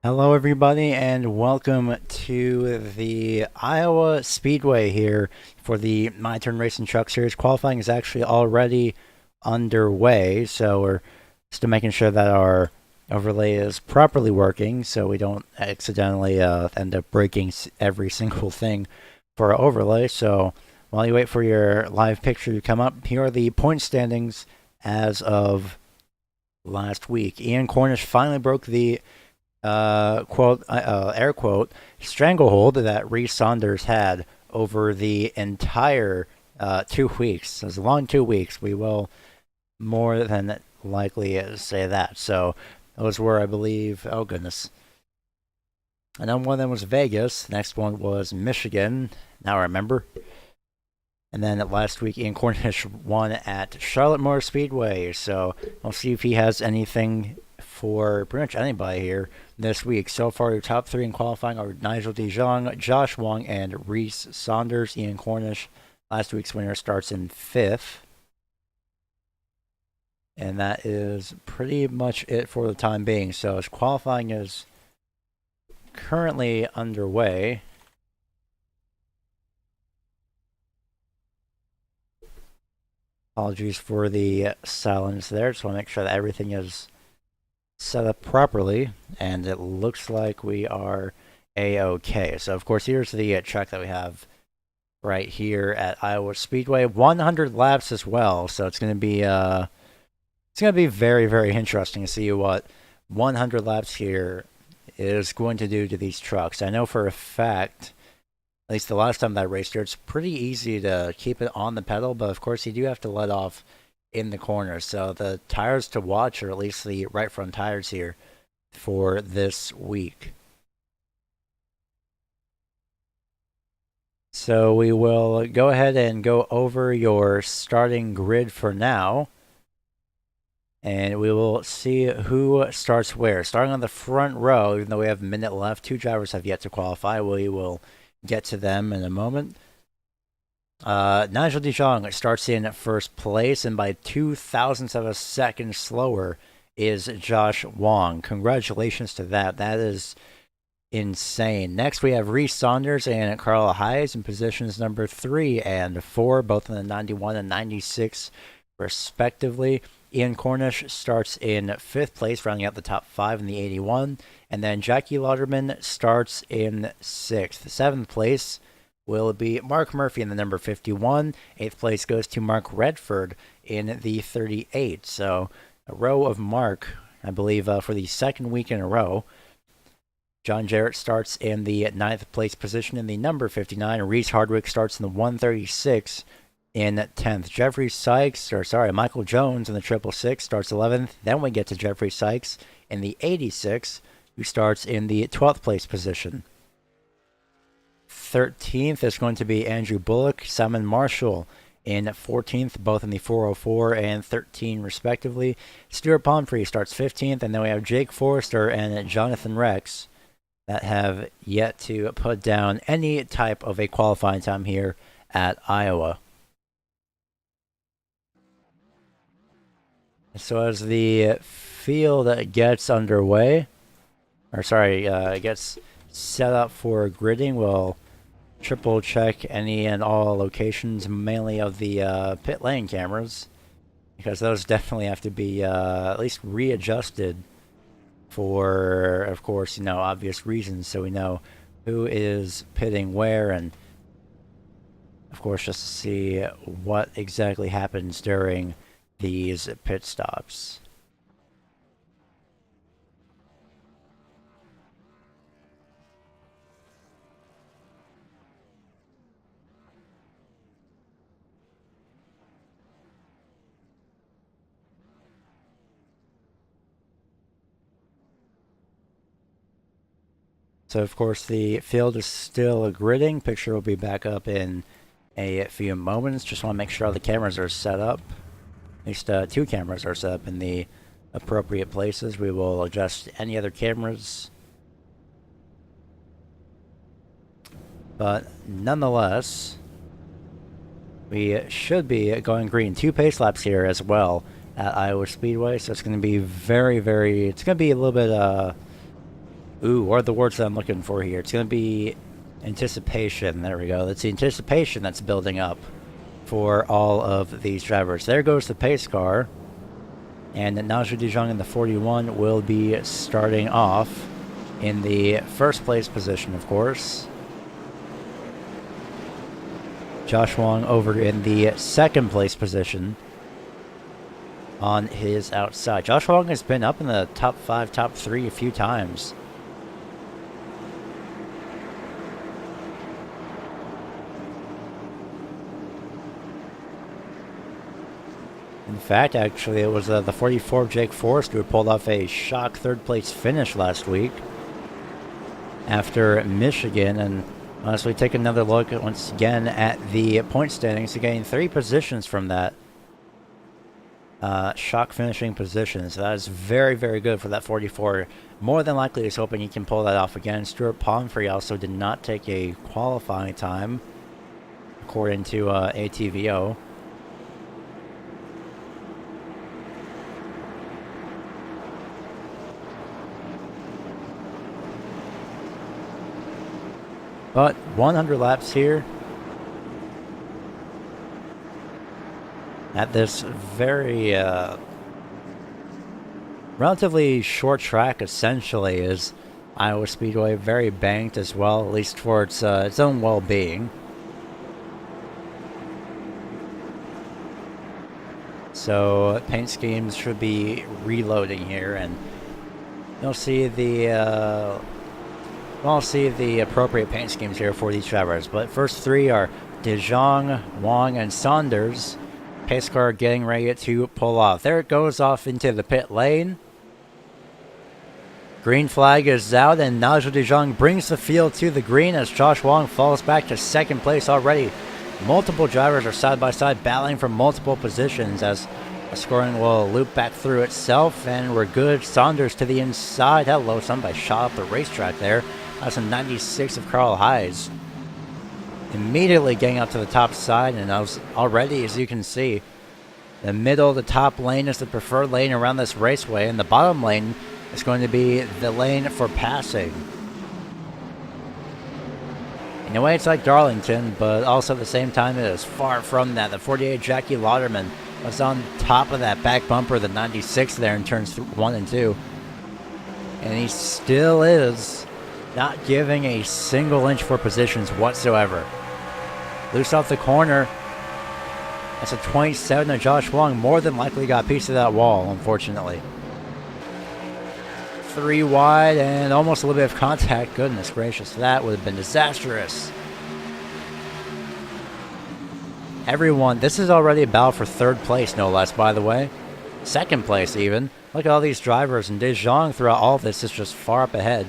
Hello, everybody, and welcome to the Iowa Speedway here for the My Turn Racing Truck Series. Qualifying is actually already underway, so we're still making sure that our overlay is properly working so we don't accidentally end up breaking every single thing for our overlay. So while you wait for your live picture to come up, here are the point standings as of last week. Ian Cornish finally broke the air quote, stranglehold that Reese Saunders had over the entire 2 weeks. It was a long 2 weeks. We will more than likely say that. So those were, I believe, oh goodness. And then one of them was Vegas. The next one was Michigan. Now I remember. And then last week, Ian Cornish won at Charlotte Motor Speedway. So we'll see if he has anything for pretty much anybody here this week. So far, your top three in qualifying are Nigel De Jong, Josh Wong, and Reese Saunders. Ian Cornish, last week's winner, starts in 5th. And that is pretty much it for the time being. So as qualifying is currently underway, apologies for the silence there. Just want to make sure that everything is set up properly, and it looks like we are a-okay. So of course, here's the track that we have right here at Iowa Speedway. 100 laps as well, so it's going to be very, very interesting to see what 100 laps here is going to do to these trucks. I know for a fact, at least the last time that I raced here, it's pretty easy to keep it on the pedal, but of course you do have to let off in the corner. So the tires to watch are at least the right front tires here for this week. So we will go ahead and go over your starting grid for now. And we will see who starts where. Starting on the front row, even though we have a minute left, 2 drivers have yet to qualify. We will get to them in a moment. Nigel De Jong starts in first place, and by 0.02 of a second slower is Josh Wong. Congratulations to that. That is insane. Next, we have Reese Saunders and Carla Hayes in positions number 3 and 4, both in the 91 and 96, respectively. Ian Cornish starts in 5th place, rounding out the top 5 in the 81. And then Jackie Lauderman starts in 6th. 7th place will be Mark Murphy in the number 51. 8th place goes to Mark Redford in the 38. So a row of Mark, I believe, for the second week in a row. John Jarrett starts in the 9th place position in the number 59. Reese Hardwick starts in the 136 in 10th. Michael Jones in the 666 starts 11th. Then we get to Jeffrey Sykes in the 86, who starts in the 12th place position. 13th is going to be Andrew Bullock, Simon Marshall in 14th, both in the 404 and 13 respectively. Stuart Pomfrey starts 15th, and then we have Jake Forrester and Jonathan Rex that have yet to put down any type of a qualifying time here at Iowa. So as the field gets underway, gets set up for gridding, we'll triple check any and all locations, mainly of the pit lane cameras, because those definitely have to be at least readjusted for, of course, obvious reasons, so we know who is pitting where, and of course just to see what exactly happens during these pit stops. So, of course, the field is still gridding. Picture will be back up in a few moments. Just want to make sure all the cameras are set up. At least 2 cameras are set up in the appropriate places. We will adjust any other cameras. But nonetheless, we should be going green. 2 pace laps here as well at Iowa Speedway. So it's going to be it's going to be a little bit, what are the words that I'm looking for here? It's going to be anticipation. There we go. That's the anticipation that's building up for all of these drivers. There goes the pace car. And Najee DeJong in the 41 will be starting off in the first place position, of course. Josh Wong over in the second place position on his outside. Josh Wong has been up in the top 5, top 3 a few times. In fact, actually, it was the 44 Jake Forrester who pulled off a shock third-place finish last week after Michigan. And as we take another look once again at the point standings, he gained 3 positions from that shock finishing position. So that is very, very good for that 44. More than likely, he's hoping he can pull that off again. Stuart Pomfrey also did not take a qualifying time, according to ATVO. But 100 laps here at this very relatively short track, essentially, is Iowa Speedway. Very banked as well, at least for its own well-being. So paint schemes should be reloading here, and you'll see the appropriate paint schemes here for these drivers. But first 3 are DeJong, Wong, and Saunders. Pace car getting ready to pull off. There it goes off into the pit lane. Green flag is out, and Najee DeJong brings the field to the green as Josh Wong falls back to second place already. Multiple drivers are side by side battling for multiple positions as the scoring will loop back through itself, and we're good. Saunders to the inside. Hello, somebody shot up the racetrack there. That's a 96 of Carl Hayes. Immediately getting up to the top side, and already, as you can see, the middle, the top lane is the preferred lane around this raceway, and the bottom lane is going to be the lane for passing. In a way, it's like Darlington, but also at the same time, it is far from that. The 48 Jackie Lauderman was on top of that back bumper, the 96 there in turns 1 and 2. And he still is not giving a single inch for positions whatsoever. Loose off the corner. That's a 27 of Josh Wong. More than likely got a piece of that wall, unfortunately. 3 wide and almost a little bit of contact. Goodness gracious, that would have been disastrous. Everyone, this is already a battle for 3rd place, no less, by the way. 2nd place, even. Look at all these drivers, and DeJong throughout all this is just far up ahead.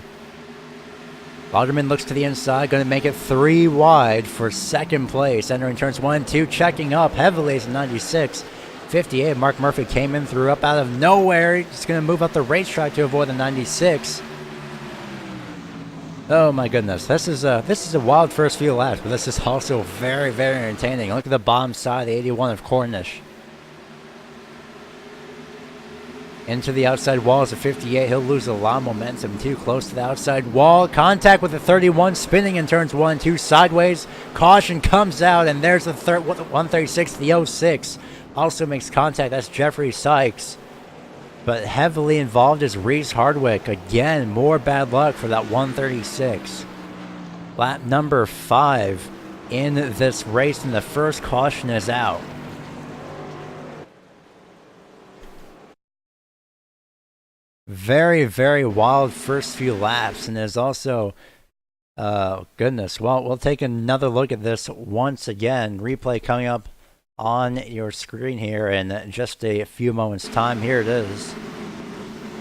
Lauderman looks to the inside, going to make it 3 wide for 2nd place. Entering turns 1 and 2, checking up heavily as a 96. 58, Mark Murphy came in, threw up out of nowhere. He's going to move up the racetrack to avoid the 96. Oh my goodness, this is a wild first few laps, but this is also very, very entertaining. Look at the bottom side, the 81 of Cornish. Into the outside wall is a 58. He'll lose a lot of momentum. Too close to the outside wall. Contact with the 31, spinning in turns 1 and 2 sideways. Caution comes out, and there's the 136, the 06. Also makes contact. That's Jeffrey Sykes. But heavily involved is Reese Hardwick. Again, more bad luck for that 136. Lap number 5 in this race, and the first caution is out. Very, very wild first few laps, and there's also, goodness, well, we'll take another look at this once again. Replay coming up on your screen here in just a few moments' time. Here it is.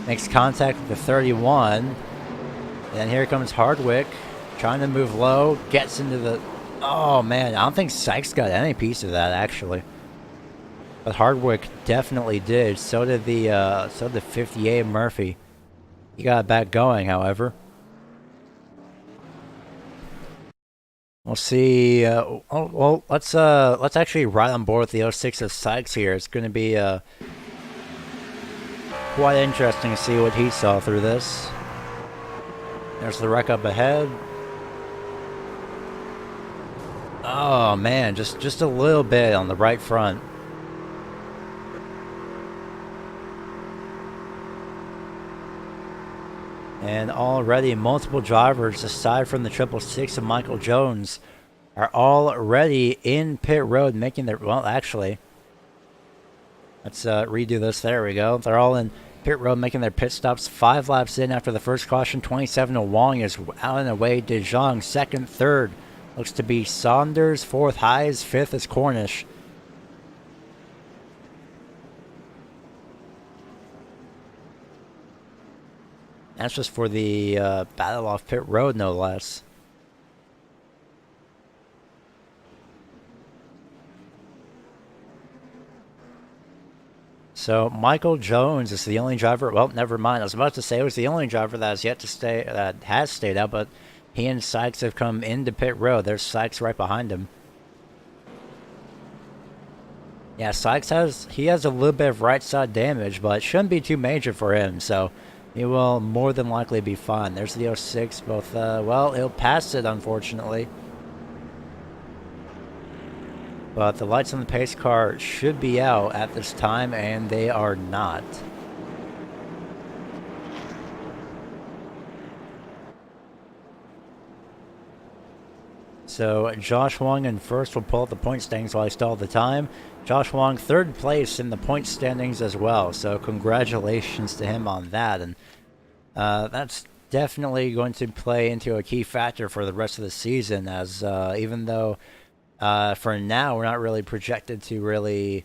Makes contact with the 31. And here comes Hardwick, trying to move low, gets into the... Oh, man, I don't think Sykes got any piece of that, actually. But Hardwick definitely did. So did the 58 Murphy. He got it back going, however. We'll see. Well, let's actually ride on board with the 06 of Sykes here. It's going to be quite interesting to see what he saw through this. There's the wreck up ahead. Oh man, just a little bit on the right front. And already multiple drivers, aside from the 666 of Michael Jones, are already in pit road making their... Well, actually, let's redo this. There we go. They're all in pit road making their pit stops. 5 laps in after the first caution. 27 to Wong is out and away. De Jong, second, third. Looks to be Saunders, fourth. Hayes, fifth is Cornish. That's just for the battle off pit road, no less. So Michael Jones is the only driver. Well, never mind. I was about to say it was the only driver that has stayed out, but he and Sykes have come into pit road. There's Sykes right behind him. Yeah, Sykes has a little bit of right side damage, but it shouldn't be too major for him. So he will more than likely be fine. There's the 06. Both, well, he'll pass it, unfortunately. But the lights on the pace car should be out at this time, and they are not. So Josh Wong in first will pull up the point standings while I stall the time. Josh Wong third place in the point standings as well. So congratulations to him on that. And that's definitely going to play into a key factor for the rest of the season, as even though for now we're not really projected to really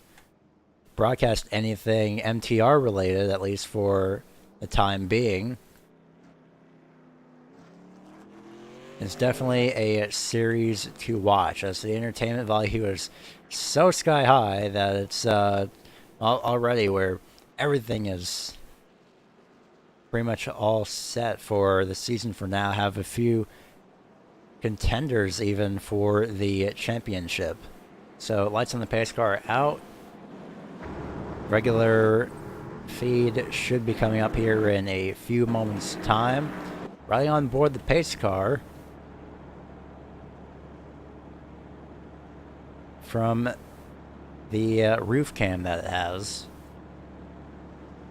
broadcast anything MTR related, at least for the time being. It's definitely a series to watch, as the entertainment value is so sky high that it's already where everything is pretty much all set for the season for now. Have a few contenders even for the championship. So lights on the pace car out. Regular feed should be coming up here in a few moments time. Right on board the pace car from the roof cam that it has.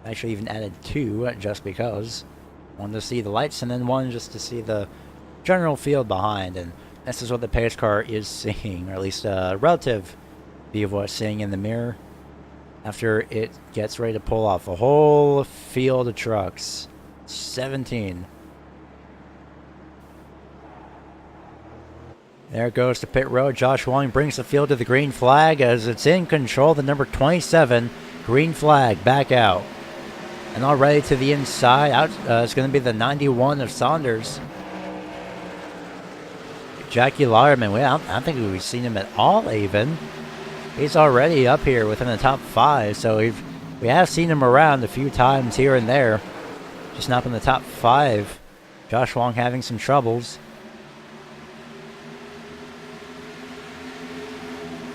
Actually even added 2 just because. One to see the lights and then one just to see the general field behind. And this is what the pace car is seeing, or at least a relative view of what it's seeing in the mirror after it gets ready to pull off a whole field of trucks. 17. There it goes to pit road. Josh Wong brings the field to the green flag as it's in control. The number 27 green flag back out. And already to the inside. Out it's going to be the 91 of Saunders. Jackie Lauerman. I don't think we've seen him at all even. He's already up here within the top 5. So we have seen him around a few times here and there. Just not in the top 5. Josh Wong having some troubles.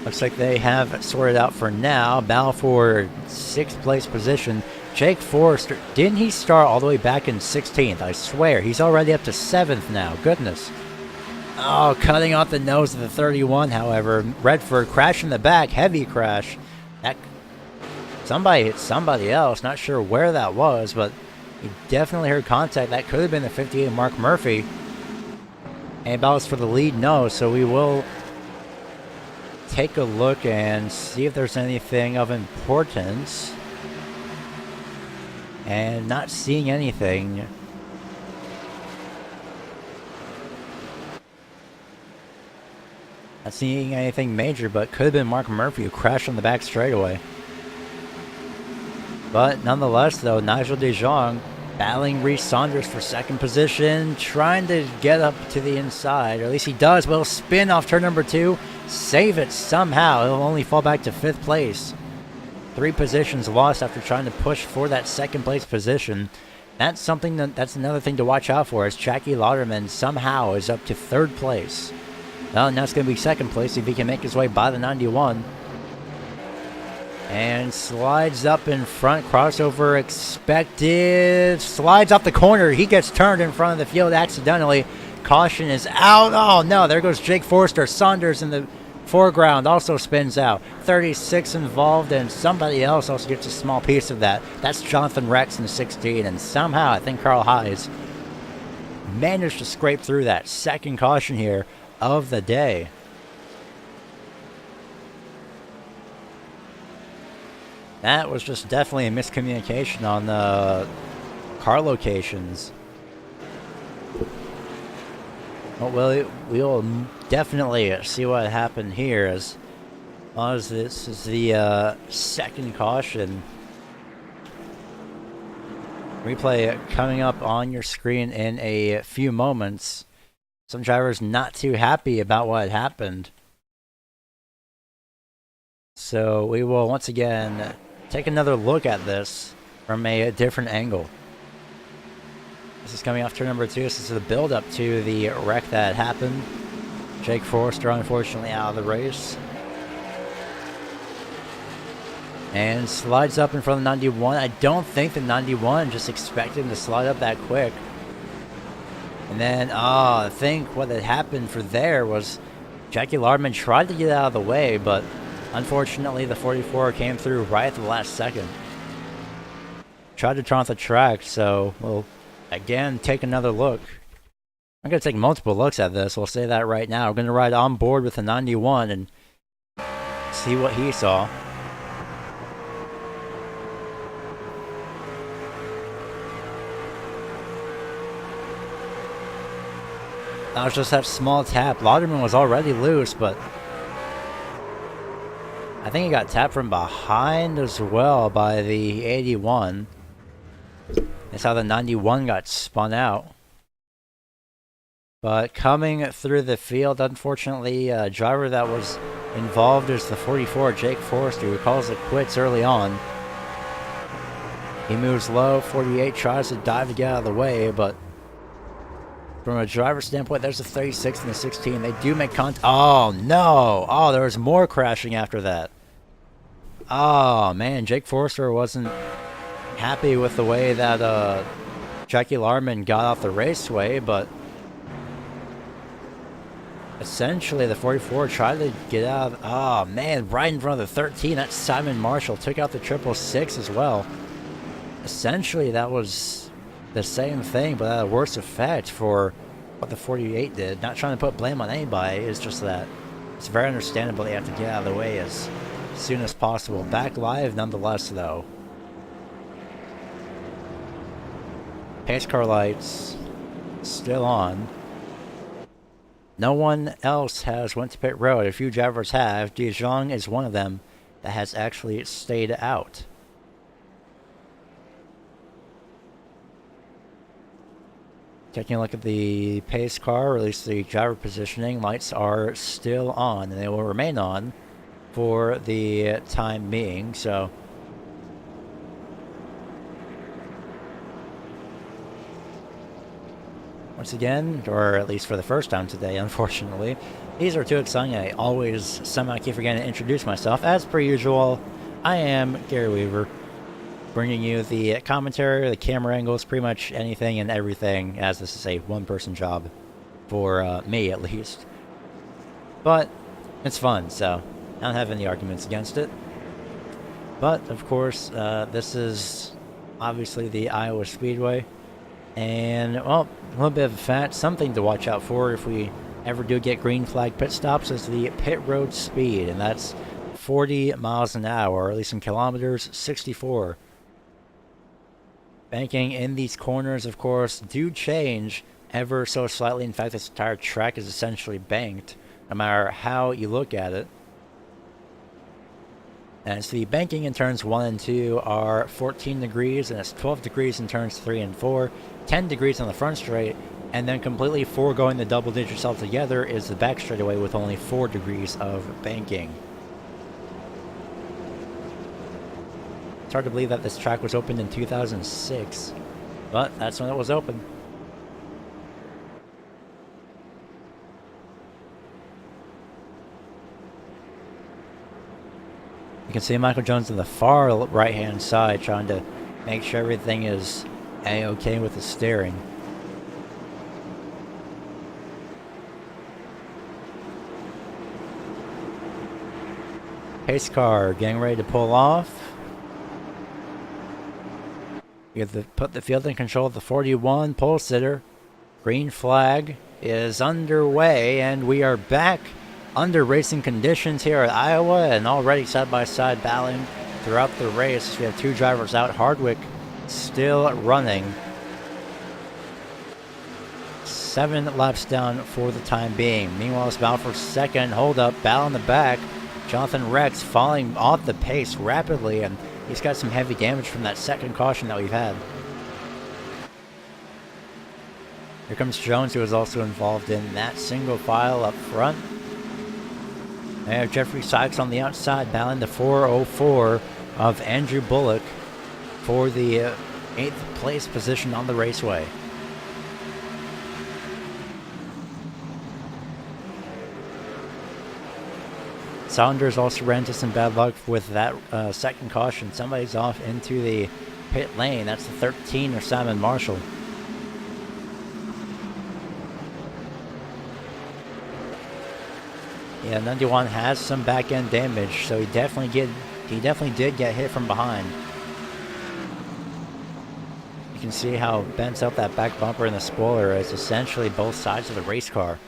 Looks like they have sorted out for now. Battle for 6th place position. Jake Forrester, didn't he start all the way back in 16th? I swear, he's already up to 7th now. Goodness. Oh, cutting off the nose of the 31, however. Redford crash in the back. Heavy crash. That somebody hit somebody else. Not sure where that was, but he definitely heard contact. That could have been the 58 Mark Murphy. And battles for the lead, no. So we will take a look and see if there's anything of importance. And not seeing anything. Not seeing anything major, but could have been Mark Murphy who crashed on the back straightaway. But nonetheless, though, Nigel De Jong Battling Reese Saunders for second position, trying to get up to the inside, or at least he does. Will spin off turn number 2, save it somehow. He'll only fall back to 5th place. 3 positions lost after trying to push for that second place position. That's another thing to watch out for, as Jackie Lauderman somehow is up to 3rd place. Well, now it's going to be 2nd place if he can make his way by the 91. And slides up in front, crossover expected, slides off the corner. He gets turned in front of the field accidentally. Caution is out. Oh no, there goes Jake Forster. Saunders in the foreground also spins out. 36 involved, and somebody else also gets a small piece of that. That's Jonathan Rex in 16, and somehow I think Carl Hayes managed to scrape through that second caution here of the day. That was just definitely a miscommunication on the car locations. Well, we'll definitely see what happened here, as long as this is the second caution. Replay coming up on your screen in a few moments. Some drivers not too happy about what happened. So we will once again take another look at this from a different angle. This is coming off turn number 2. This is the build-up to the wreck that happened. Jake Forster, unfortunately, out of the race. And slides up in front of the 91. I don't think the 91 just expected him to slide up that quick. And then, I think what had happened for there was Jackie Lardman tried to get out of the way, but unfortunately, the 44 came through right at the last second. Tried to turn off the track, so we'll again take another look. I'm going to take multiple looks at this. We'll say that right now. We're going to ride on board with the 91 and see what he saw. That was just that small tap. Lauderman was already loose, but I think he got tapped from behind as well by the 81. That's how the 91 got spun out. But coming through the field, unfortunately, a driver that was involved is the 44, Jake Forster, who calls it quits early on. He moves low. 48 tries to dive to get out of the way, but from a driver's standpoint, there's a 36 and a 16. They do make contact. Oh, no. Oh, there was more crashing after that. Oh, man. Jake Forster wasn't happy with the way that Jackie Larman got off the raceway, but essentially the 44 tried to get out of... Oh, man. Right in front of the 13. That's Simon Marshall. Took out the 666 as well. Essentially, that was the same thing, but at a worse effect for what the 48 did. Not trying to put blame on anybody, it's just that it's very understandable they have to get out of the way as soon as possible. Back live nonetheless, though. Pace car lights still on. No one else has went to pit road. A few drivers have. De Jong is one of them that has actually stayed out. Taking a look at the pace car, or at least the driver positioning, lights are still on, and they will remain on for the time being, so once again, or at least for the first time today, unfortunately, these are too exciting. I always somehow keep forgetting to introduce myself. As per usual, I am Gary Weaver, bringing you the commentary, the camera angles, pretty much anything and everything, as this is a one-person job for me, at least. But it's fun, so I don't have any arguments against it. But, of course, this is obviously the Iowa Speedway. And, well, a little bit of a fact, something to watch out for if we ever do get green flag pit stops is the pit road speed, and that's 40 miles an hour, or at least in kilometers, 64. Banking in these corners, of course, do change ever so slightly. In fact, this entire track is essentially banked, no matter how you look at it. And so the banking in turns 1 and 2 are 14 degrees, and it's 12 degrees in turns 3 and 4, 10 degrees on the front straight, and then completely foregoing the double digits altogether is the back straightaway with only 4 degrees of banking. It's hard to believe that this track was opened in 2006, but that's when it was open. You can see Michael Jones on the far right-hand side trying to make sure everything is A-okay with the steering. Pace car getting ready to pull off. You have to put the field in control of the 41 pole sitter. Green flag is underway, and we are back under racing conditions here at Iowa, and already side-by-side battling throughout the race. We have 2 drivers out. Hardwick still running. 7 laps down for the time being. Meanwhile, it's Bal for second. Hold up, Bal in the back. Jonathan Rex falling off the pace rapidly, and he's got some heavy damage from that second caution that we've had. Here comes Jones, who was also involved in that single file up front. We have Jeffrey Sykes on the outside, battling the 404 of Andrew Bullock for the 8th place position on the raceway. Saunders also ran into some bad luck with that second caution. Somebody's off into the pit lane. That's the 13 of Simon Marshall. Yeah, 91 has some back end damage, so he definitely did get hit from behind. You can see how bent out that back bumper and the spoiler is essentially both sides of the race car.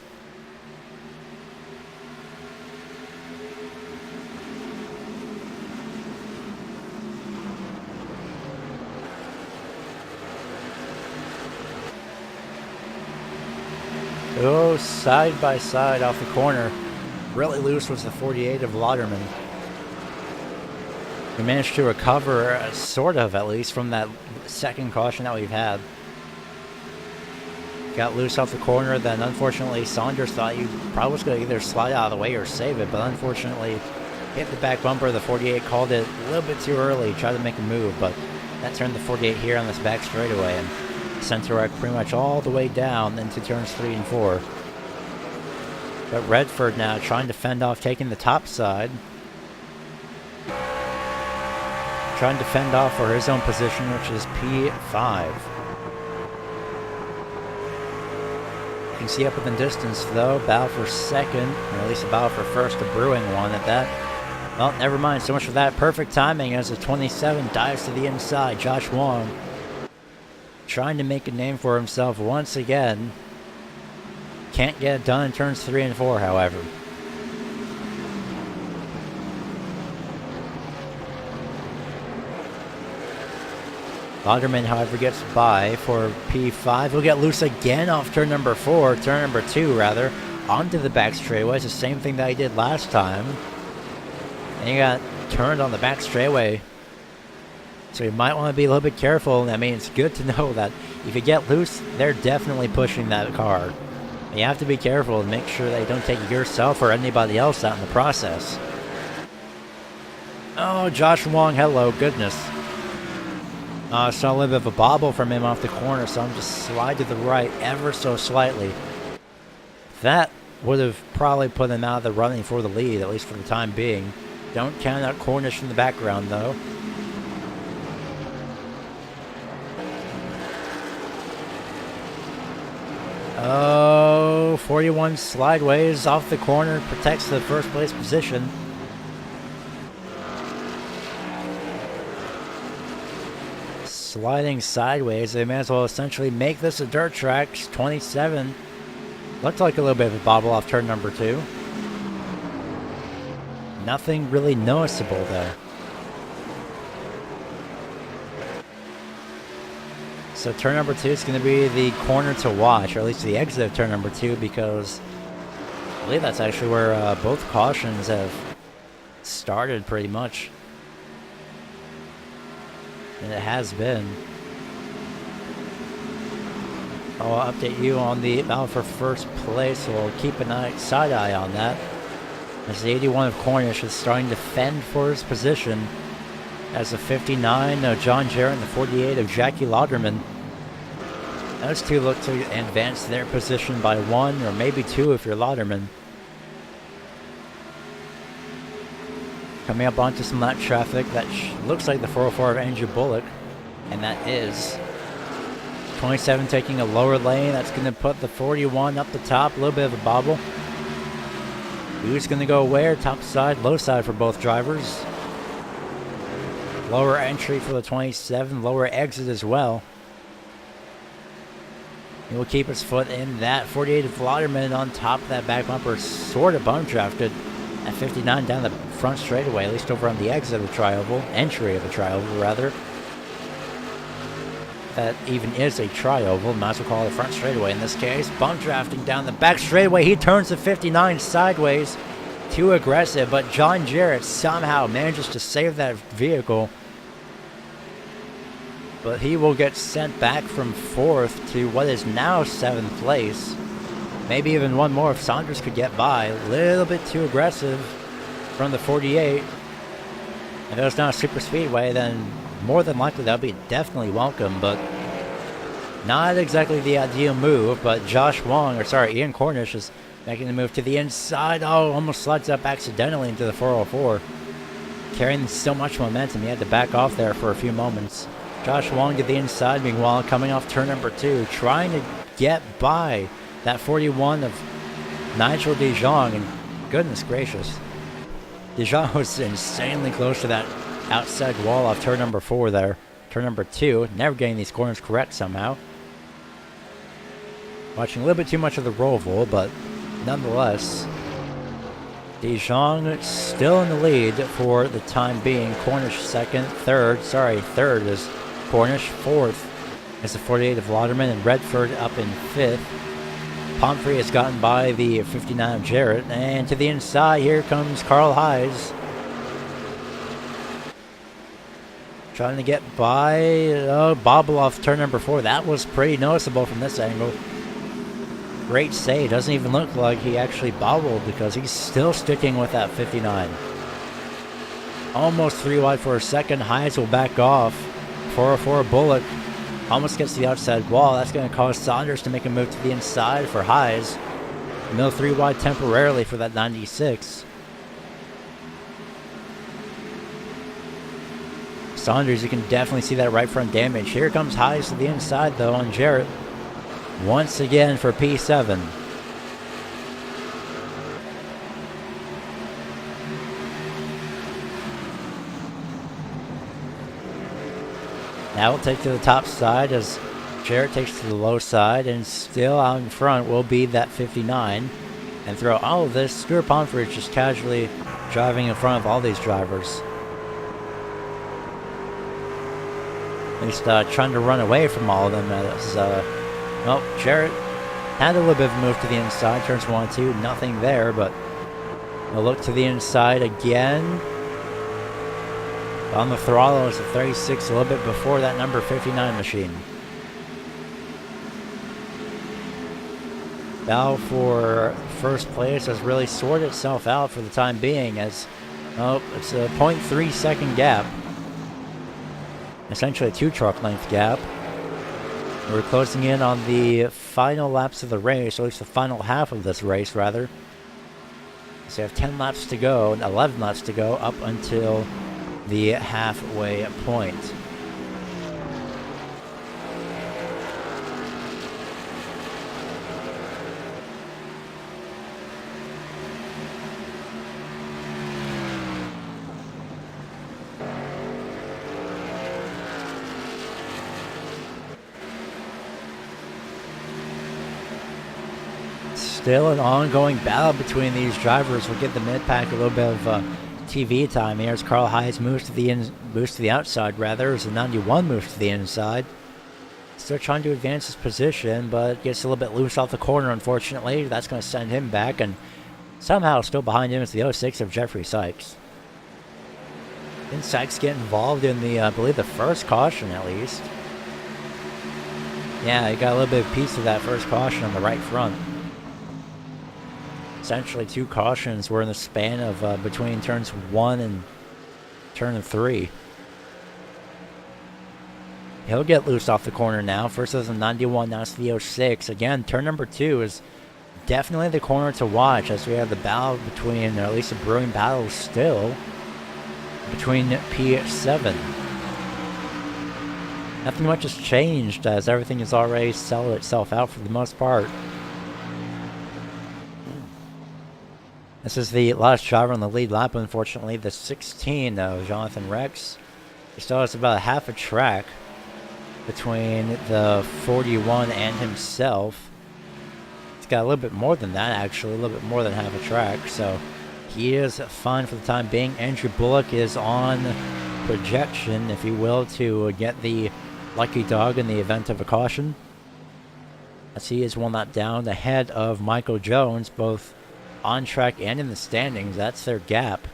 Oh, side by side off the corner. Really loose was the 48 of Lauderman. We managed to recover, sort of at least, from that second caution that we've had. Got loose off the corner, then unfortunately Saunders thought he probably was going to either slide out of the way or save it, but unfortunately hit the back bumper. The 48 called it a little bit too early, tried to make a move, but that turned the 48 here on this back straightaway and sent the wreck pretty much all the way down into turns 3 and 4. But Redford now trying to fend off, taking the top side. Trying to fend off for his own position, which is P5. You can see up in the distance, though, Bal for second, or at least a Bal for first, a brewing one at that. Well, never mind, so much for that. Perfect timing as the 27 dives to the inside. Josh Wong trying to make a name for himself once again. Can't get it done in turns 3 and 4, however. Lauderman, however, gets by for P5. He'll get loose again off turn number 4, turn number 2, rather, onto the back straightaway. It's the same thing that he did last time. And he got turned on the back straightaway. So you might want to be a little bit careful. I mean, it's good to know that if you get loose, they're definitely pushing that car. You have to be careful and make sure that you don't take yourself or anybody else out in the process. Oh, Josh Wong, hello, goodness. I saw a little bit of a bobble from him off the corner, so I'm just slide to the right ever so slightly. That would have probably put him out of the running for the lead, at least for the time being. Don't count out Cornish in the background, though. Oh, 41 slideways off the corner, protects the first place position. Sliding sideways, they may as well essentially make this a dirt track. 27 looked like a little bit of a bobble off turn number 2. Nothing really noticeable though. So turn number 2 is going to be the corner to watch, or at least the exit of turn number 2, because I believe that's actually where both cautions have started pretty much. And it has been. I'll update you on the battle for first place, so we'll keep an side eye on that. As the 81 of Cornish is starting to fend for his position. As the 59 of John Jarrett and the 48 of Jackie Lauderman. Those two look to advance their position by 1 or maybe 2 if you're Lauderman. Coming up onto some lap traffic that looks like the 404 of Andrew Bullock, and that is 27 taking a lower lane. That's going to put the 41 up the top, a little bit of a bobble. Who's going to go where? Top side, low side for both drivers. Lower entry for the 27, lower exit as well. He will keep his foot in that 48 of Lauderman on top of that back bumper, sort of bump drafted at 59 down the front straightaway, at least over on the exit of the tri-oval, entry of the tri-oval rather. That even is a tri-oval, might as well call it a front straightaway in this case. Bump drafting down the back straightaway, he turns the 59 sideways. Too aggressive, but John Jarrett somehow manages to save that vehicle. But he will get sent back from 4th to what is now 7th place. Maybe even one more if Saunders could get by. A little bit too aggressive from the 48. If it was not a super speedway, then more than likely that would be definitely welcome, but not exactly the ideal move. But Ian Cornish is making the move to the inside. Oh, almost slides up accidentally into the 404. Carrying so much momentum, he had to back off there for a few moments. Josh Wong to the inside, meanwhile coming off turn number 2, trying to get by that 41 of Nigel De Jong, and goodness gracious. De Jong was insanely close to that outside wall off turn number 4 there. Turn number 2, never getting these corners correct somehow. Watching a little bit too much of the Roval, but nonetheless, De Jong still in the lead for the time being. Cornish third is Cornish. 4th is the 48 of Lauderman, and Redford up in 5th. Pomfrey has gotten by the 59 of Jarrett, and to the inside here comes Carl Hayes. Trying to get by, bobble off turn number 4. That was pretty noticeable from this angle. Great save. Doesn't even look like he actually bobbled because he's still sticking with that 59. Almost 3 wide for a second. Hayes will back off. 404 Bullock almost gets to the outside wall. That's going to cause Saunders to make a move to the inside for Hayes. Mill 3 wide temporarily for that 96. Saunders, you can definitely see that right front damage. Here comes Hayes to the inside though on Jarrett. Once again for P7. Now we'll take to the top side as Jarrett takes to the low side, and still out in front will be that 59. And through all of this, Stuart Pomfrey just casually driving in front of all these drivers. At least trying to run away from all of them. Well, Jarrett had a little bit of a move to the inside, turns 1-2, nothing there, but a look to the inside again. On the throttle is a 36, a little bit before that number 59 machine. Battle for first place has really sorted itself out for the time being, as it's a 0.3 second gap. Essentially a 2 truck length gap. We're closing in on the final laps of the race, or at least the final half of this race, rather. So we have 10 laps to go, 11 laps to go, up until the halfway point. Still an ongoing battle between these drivers. We'll give the mid-pack a little bit of TV time here as Carl Hayes moves to the outside, rather, as the 91 moves to the inside. Still trying to advance his position, but gets a little bit loose off the corner, unfortunately. That's going to send him back, and somehow still behind him is the 06 of Jeffrey Sykes. Didn't Sykes get involved in the, I believe, the first caution at least? Yeah, he got a little bit of piece of that first caution on the right front. Essentially, 2 cautions were in the span of between turns 1 and turn 3. He'll get loose off the corner now. First it was the 91, now it's the 06. Again, turn number 2 is definitely the corner to watch as we have the battle between, or at least a brewing battle still, between P7. Nothing much has changed as everything has already settled itself out for the most part. This is the last driver on the lead lap, unfortunately, the 16 of Jonathan Rex. He still has about a half a track between the 41 and himself. He's got a little bit more than that, actually, a little bit more than half a track, so he is fine for the time being. Andrew Bullock is on projection, if you will, to get the lucky dog in the event of a caution, as he is one lap down ahead of Michael Jones, both on track and in the standings. That's their gap.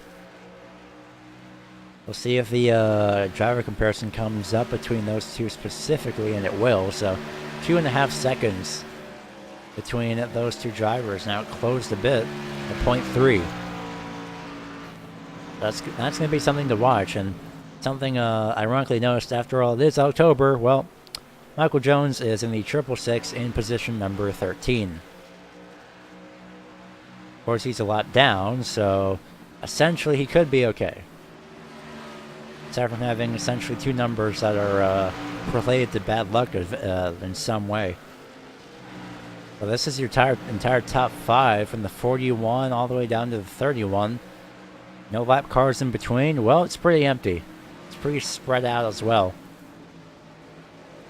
We'll see if the driver comparison comes up between those two specifically, and it will. So 2.5 seconds between those two drivers. Now it closed a bit at 0.3. That's going to be something to watch, and something ironically noticed after all, it is October. Well, Michael Jones is in the 666 in position number 13. Of course, he's a lap down, so essentially he could be okay. Aside from having essentially 2 numbers that are related to bad luck in some way. Well, this is your entire top 5 from the 41 all the way down to the 31. No lap cars in between. Well, it's pretty empty. It's pretty spread out as well.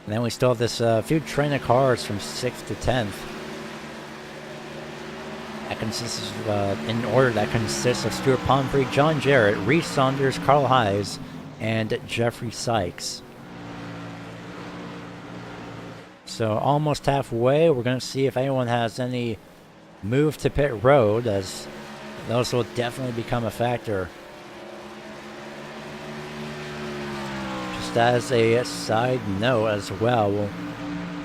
And then we still have this few train of cars from 6th to 10th. That consists of, in order, that consists of Stuart Pomfrey, John Jarrett, Reese Saunders, Carl Hayes, and Jeffrey Sykes. So almost halfway, we're going to see if anyone has any move to pit road, as those will definitely become a factor. Just as a side note as well, we'll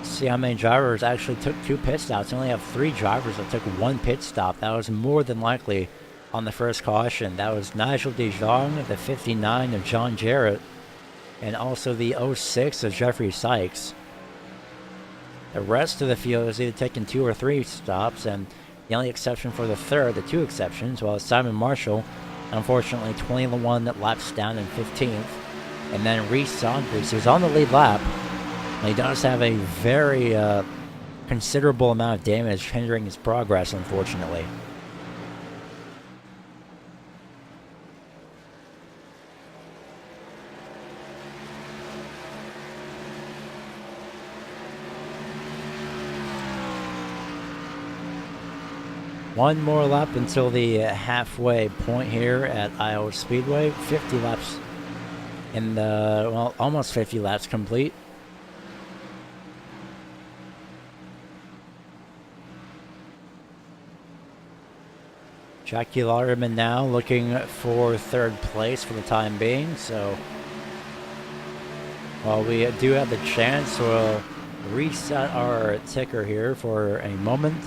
see how many drivers actually took 2 pit stops. We only have 3 drivers that took 1 pit stop. That was more than likely on the first caution. That was Nigel De Jong, the 59 of John Jarrett, and also the 06 of Jeffrey Sykes. The rest of the field is either taking 2 or 3 stops, and the only exception for the third, the 2 exceptions, was Simon Marshall, unfortunately 21 laps down in 15th, and then Reese Saunders, who's on the lead lap. He does have a very considerable amount of damage hindering his progress, unfortunately. One more lap until the halfway point here at Iowa Speedway. 50 laps in the, well, almost 50 laps complete. Jackie Lauderman now looking for 3rd place for the time being, so while we do have the chance, we'll reset our ticker here for a moment.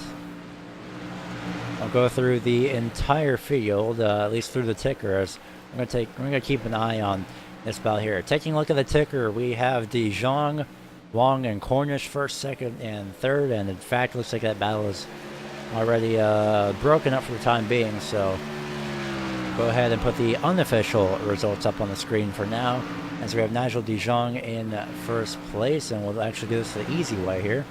I'll go through the entire field, at least through the ticker, as we're going to keep an eye on this battle here. Taking a look at the ticker, we have De Jong, Wong, and Cornish 1st, 2nd, and 3rd, and in fact, looks like that battle is already broken up for the time being, so go ahead and put the unofficial results up on the screen for now, as we have Nigel De Jong in 1st place, and we'll actually do this the easy way here.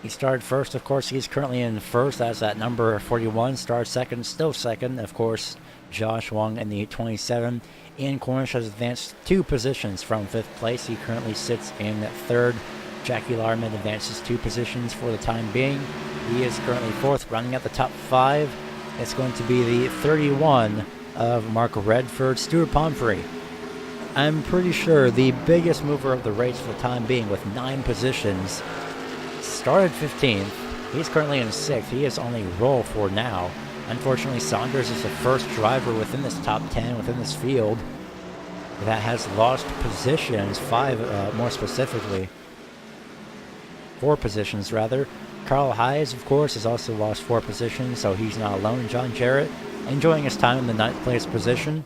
He started 1st, of course. He's currently in 1st. That's that number 41. Started 2nd, still 2nd. Of course, Josh Wong in the 27. Ian Cornish has advanced 2 positions from 5th place. He currently sits in 3rd. Jackie Larman advances 2 positions for the time being. He is currently 4th, running at the top 5. It's going to be the 31 of Mark Redford, Stuart Pomfrey. I'm pretty sure the biggest mover of the race for the time being, with 9 positions. Started 15th. He's currently in 6th. He is on a roll for now. Unfortunately, Saunders is the first driver within this top 10, within this field, that has lost positions, 5 more specifically. 4 positions, rather. Carl Hayes, of course, has also lost 4 positions, so he's not alone. John Jarrett enjoying his time in the 9th place position.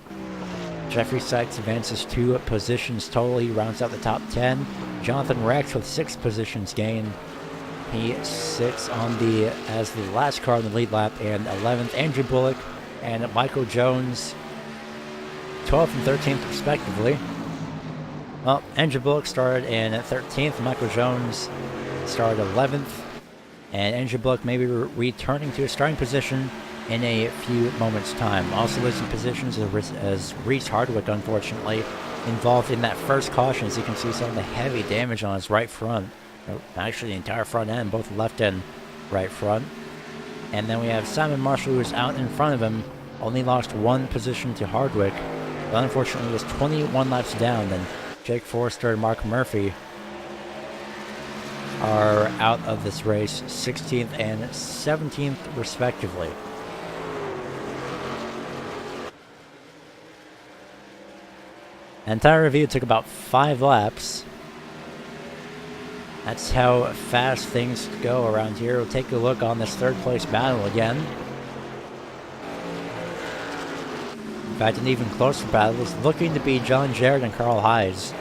Jeffrey Sykes advances 2 positions total. He rounds out the top 10. Jonathan Rex with 6 positions gained. He sits on as the last car on the lead lap, and 11th. Andrew Bullock and Michael Jones, 12th and 13th respectively. Well, Andrew Bullock started in 13th. Michael Jones started 11th. And Andrew Bullock may be returning to his starting position in a few moments' time. Also losing positions as Reese Hardwick, unfortunately, involved in that first caution. As you can see, some of the heavy damage on his right front. Actually, the entire front end, both left and right front. And then we have Simon Marshall, who is out in front of him. Only lost 1 position to Hardwick. But unfortunately, was 21 laps down. Then Jake Forrester and Mark Murphy are out of this race, 16th and 17th respectively. The entire review took about 5 laps. That's how fast things go around here. We'll take a look on this 3rd place battle again. In fact, an even closer battle is looking to be John Jarrett and Carl Hayes.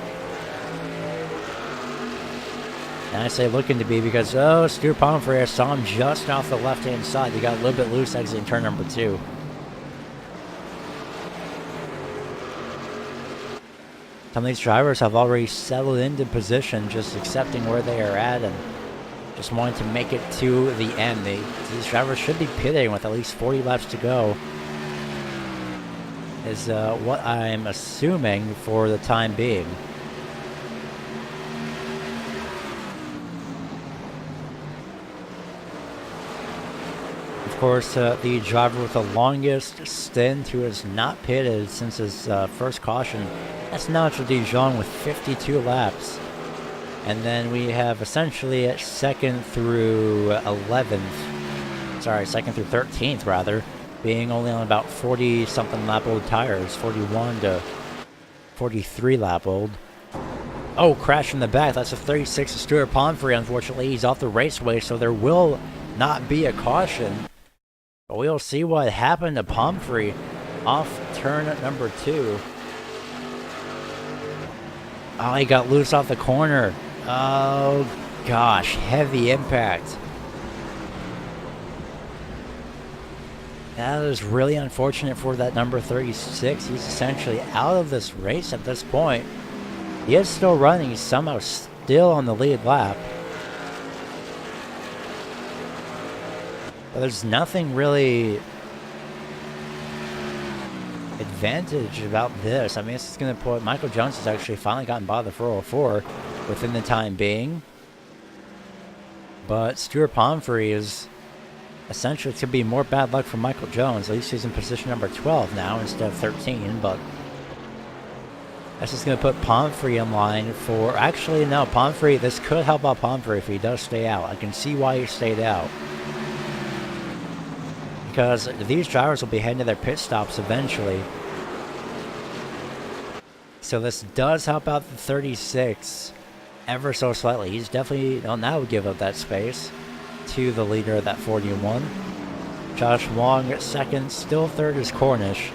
And I say looking to be because, Stuart Pomfrey, I saw him just off the left-hand side. He got a little bit loose exiting turn number 2. Some of these drivers have already settled into position, just accepting where they are at and just wanting to make it to the end. These drivers should be pitting with at least 40 laps to go, is what I'm assuming for the time being. Of course, the driver with the longest stint who has not pitted since his first caution, that's Nigel De Jong with 52 laps. And then we have essentially 2nd through 13th rather, being only on about 40-something lap old tires, 41 to 43 lap old. Oh, crash in the back. That's a 36 of Stuart Pomfrey. Unfortunately, he's off the raceway, so there will not be a caution. But we'll see what happened to Pomfrey off turn number 2. Oh, he got loose off the corner. Oh, gosh. Heavy impact. That is really unfortunate for that number 36. He's essentially out of this race at this point. He is still running. He's somehow still on the lead lap. But there's nothing really advantage about this. I mean, this is going to put Michael Jones has actually finally gotten by the 404 within the time being. But Stuart Pomfrey is essentially, it's going to be more bad luck for Michael Jones. At least he's in position number 12 now instead of 13. But that's just going to put Pomfrey in line for... Actually, no, Pomfrey, this could help out Pomfrey if he does stay out. I can see why he stayed out. Because these drivers will be heading to their pit stops eventually. So this does help out the 36 ever so slightly. He's definitely, well, now would give up that space to the leader of that 41. Josh Wong at 2nd, still 3rd is Cornish.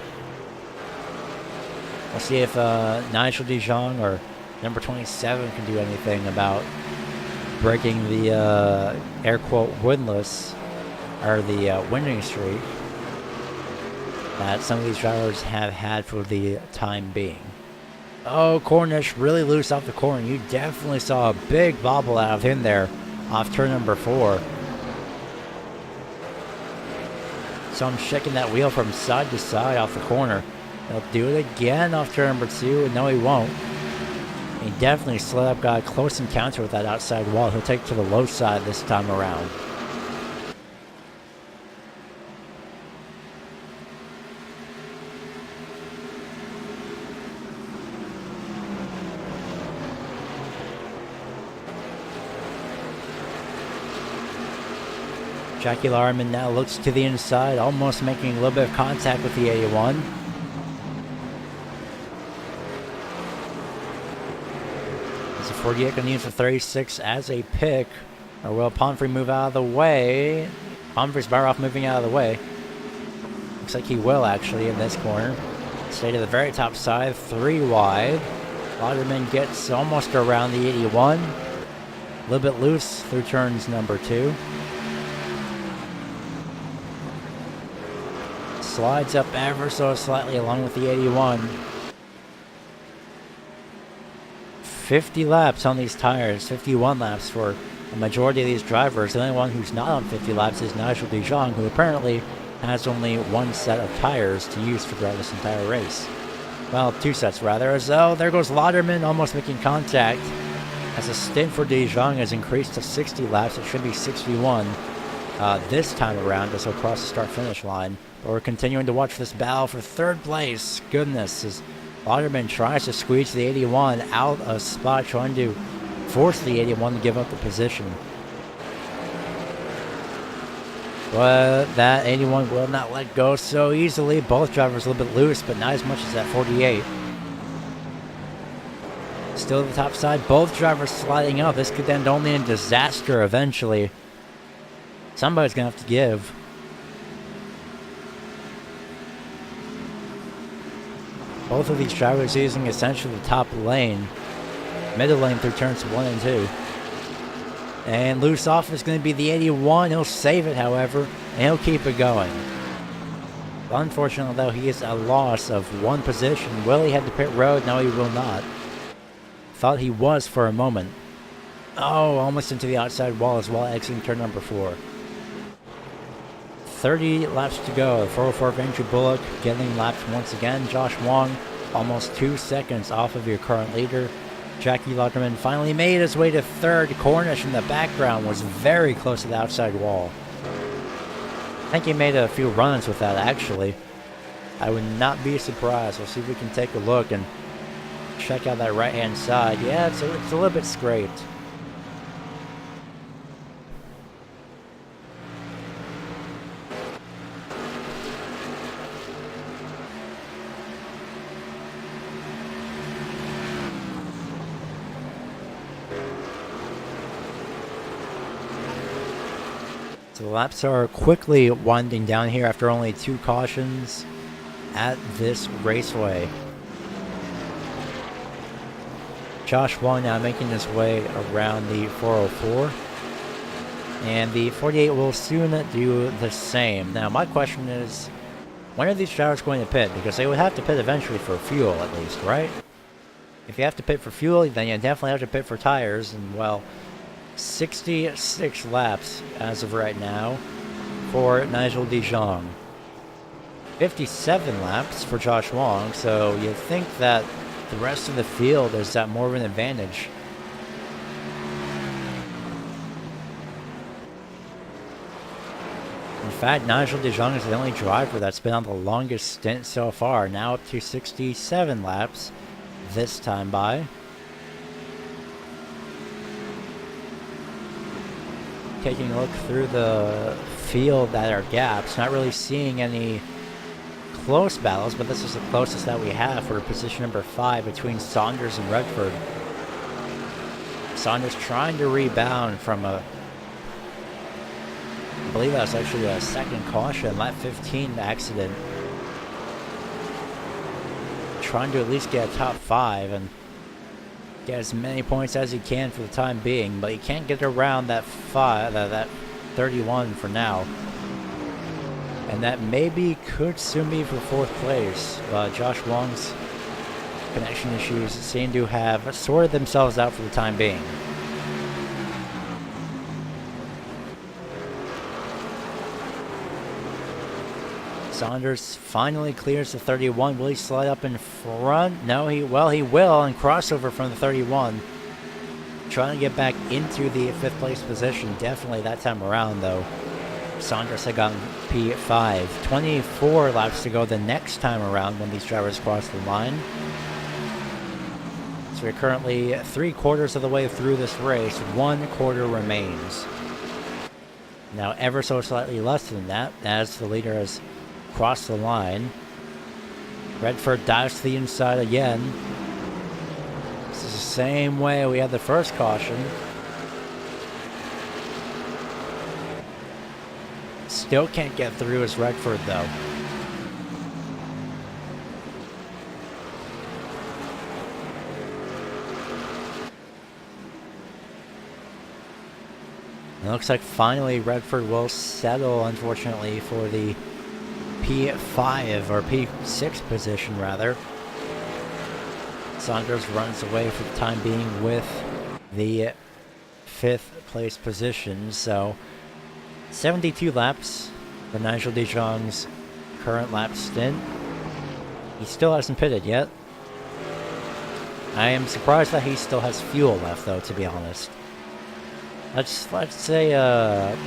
We'll see if Nigel De Jong or number 27 can do anything about breaking the air quote winless, or the winning streak that some of these drivers have had for the time being. Oh, Cornish really loose off the corner. You definitely saw a big bobble out of him there off turn number 4. So I'm shaking that wheel from side to side off the corner. He'll do it again off turn number 2, and no, he won't. He definitely slid up, got a close encounter with that outside wall. He'll take it to the low side this time around. Jackie Larman now looks to the inside, almost making a little bit of contact with the 81. As the 48 going to use the 36 as a pick. Or will Pomfrey move out of the way? Pomfrey's better off moving out of the way. Looks like he will actually in this corner. Stay to the very top side, 3 wide. Lauderman gets almost around the 81. A little bit loose through turns number 2. Slides up ever so slightly along with the 81. 50 laps on these tires, 51 laps for the majority of these drivers. The only one who's not on 50 laps is Nigel De Jong, who apparently has only 1 set of tires to use throughout this entire race. Well, 2 sets rather, as though there goes Lauderman almost making contact. As the stint for De Jong has increased to 60 laps, it should be 61 this time around as he'll cross the start-finish line. But we're continuing to watch this battle for 3rd place. Goodness, as Lauderman tries to squeeze the 81 out of spot, trying to force the 81 to give up the position. But that 81 will not let go so easily. Both drivers a little bit loose, but not as much as that 48. Still at the top side, both drivers sliding up. This could end only in disaster eventually. Somebody's going to have to give. Both of these drivers using essentially the top lane. Middle lane through turns 1 and 2. And loose off is going to be the 81. He'll save it, however, and he'll keep it going. Unfortunately, though, he is a loss of 1 position. Will he head to pit road? No, he will not. Thought he was for a moment. Oh, almost into the outside wall as well, exiting turn number 4. 30 laps to go. 404 of Andrew Bullock getting lapped once again. Josh Wong almost 2 seconds off of your current leader. Jackie Lauderman finally made his way to 3rd. Cornish in the background was very close to the outside wall. I think he made a few run-ins with that, actually. I would not be surprised. We'll see if we can take a look and check out that right-hand side. Yeah, it's a little bit scraped. The laps are quickly winding down here after only 2 cautions at this raceway. Josh Wong now making his way around the 404. And the 48 will soon do the same. Now my question is, when are these drivers going to pit? Because they would have to pit eventually for fuel at least, right? If you have to pit for fuel, then you definitely have to pit for tires. And well, 66 laps as of right now for Nigel De Jong. 57 laps for Josh Wong, so you'd think that the rest of the field is at more of an advantage. In fact, Nigel De Jong is the only driver that's been on the longest stint so far, now up to 67 laps this time by. Taking a look through the field at our gaps, not really seeing any close battles, but this is the closest that we have for position number 5 between Saunders and Redford. Saunders trying to rebound from I believe that was actually a 2nd caution, lap 15 accident. Trying to at least get a top 5 and get as many points as he can for the time being, but he can't get around that 31 for now. And that maybe could soon be for 4th place. Josh Wong's connection issues seem to have sorted themselves out for the time being. Saunders finally clears the 31. Will he slide up in front? No, he will, and crossover from the 31. Trying to get back into the 5th place position, definitely that time around though. Saunders had gotten P5. 24 laps to go the next time around when these drivers cross the line. So we're currently 3/4 of the way through this race. 1/4 remains. Now ever so slightly less than that as the leader has crossed the line. Redford dives to the inside again. This is the same way we had the first caution. Still can't get through as Redford though. It looks like finally Redford will settle, unfortunately, for the P5 or P6 position rather. Saunders runs away for the time being with the 5th place position. So 72 laps for Nigel de Jong's current lap stint. He still hasn't pitted yet. I am surprised that he still has fuel left though, to be honest. Let's say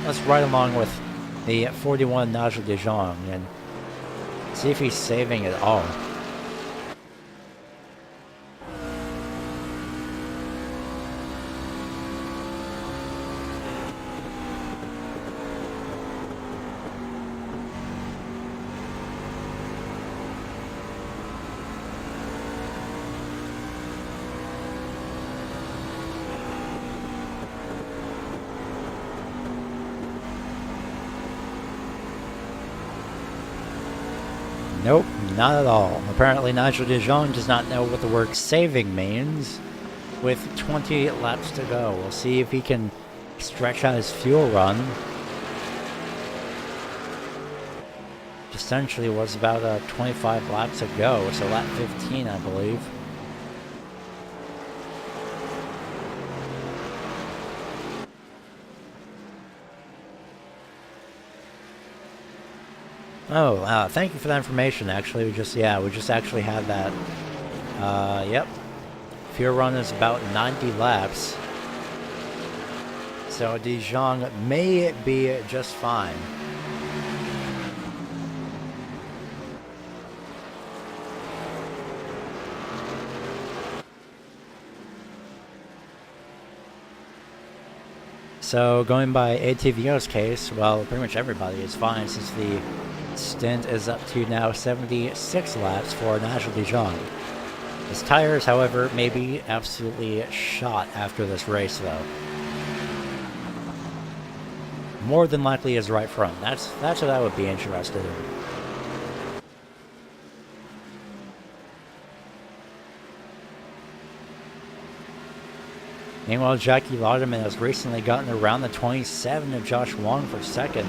let's ride along with the 41 Nigel de Jong and see if he's saving it all. Nope, not at all. Apparently Nigel de Jong does not know what the word saving means with 28 laps to go. We'll see if he can stretch out his fuel run. Essentially was about 25 laps to go, so lap 15 I believe. Oh, thank you for that information. Actually, we just actually had that. Yep. Fuel run is about 90 laps. So de Jong may be just fine. So going by ATVO's case, well, pretty much everybody is fine since the stint is up to now 76 laps for Nigel de Jong. His tires, however, may be absolutely shot after this race, though. More than likely his right front. That's what I would be interested in. Meanwhile, Jackie Lauderman has recently gotten around the 27 of Josh Wong for second.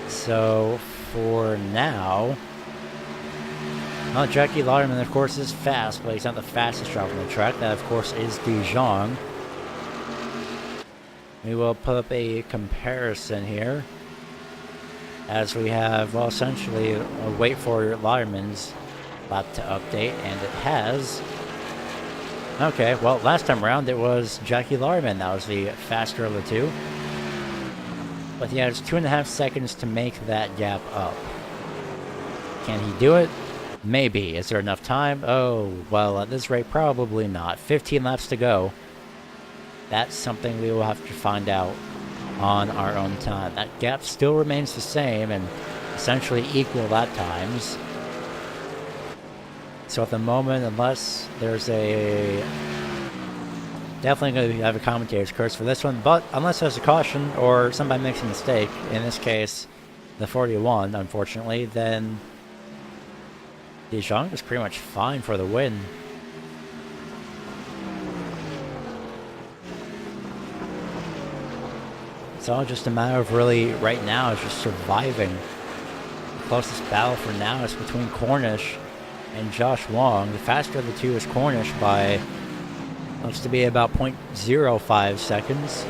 So, for now... Well, Jackie Lauderman, of course, is fast, but he's not the fastest driver on the track. That, of course, is de Jong. We will put up a comparison here. As we have, well, essentially, wait for Lauderman's lap to update, and it has. Okay, well, last time around it was Jackie Lauderman that was the faster of the two. But he has 2.5 seconds to make that gap up. Can he do it? Maybe. Is there enough time? Oh, well, at this rate, probably not. 15 laps to go. That's something we will have to find out on our own time. That gap still remains the same and essentially equal lap times. So at the moment, unless there's a... Definitely going to have a commentator's curse for this one, but unless there's a caution or somebody makes a mistake, in this case, the 41, unfortunately, then de Jong is pretty much fine for the win. It's all just a matter of really, right now, is just surviving. The closest battle for now is between Cornish and Josh Wong. The faster of the two is Cornish by... looks to be about 0.05 seconds.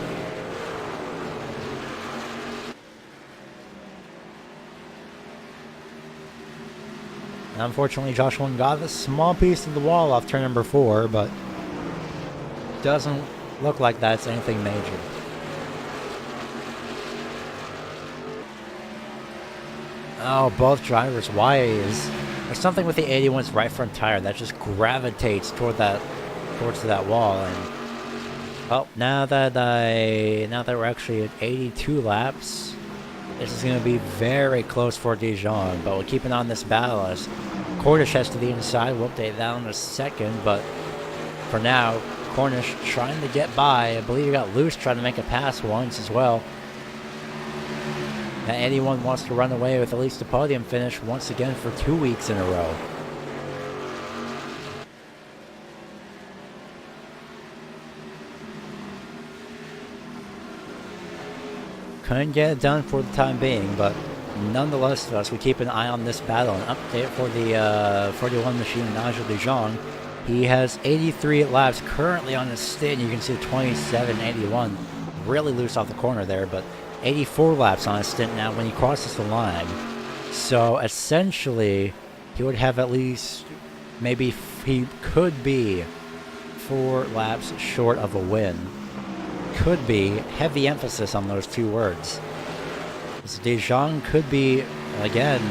And unfortunately, Josh Wong got a small piece of the wall off turn number 4, but doesn't look like that's anything major. Oh, both drivers. Why is... there's something with the 81's right front tire that just gravitates toward that towards that wall. And well, now that we're actually at 82 laps, this is going to be very close for Dijon. But we'll keep an eye on this battle as Cornish heads to the inside. We'll update that in a second, but for now, Cornish trying to get by. I believe he got loose trying to make a pass once as well. Now anyone wants to run away with at least a podium finish once again for 2 weeks in a row. Couldn't get it done for the time being, but nonetheless, we keep an eye on this battle. An update for the 41 machine, Nigel Dijon. He has 83 laps currently on his stint. You can see 27.81, really loose off the corner there, but 84 laps on his stint now when he crosses the line. So essentially, he would have at least, maybe he could be 4 laps short of a win. Could be, heavy emphasis on those 2 words. So Dijon could be, again,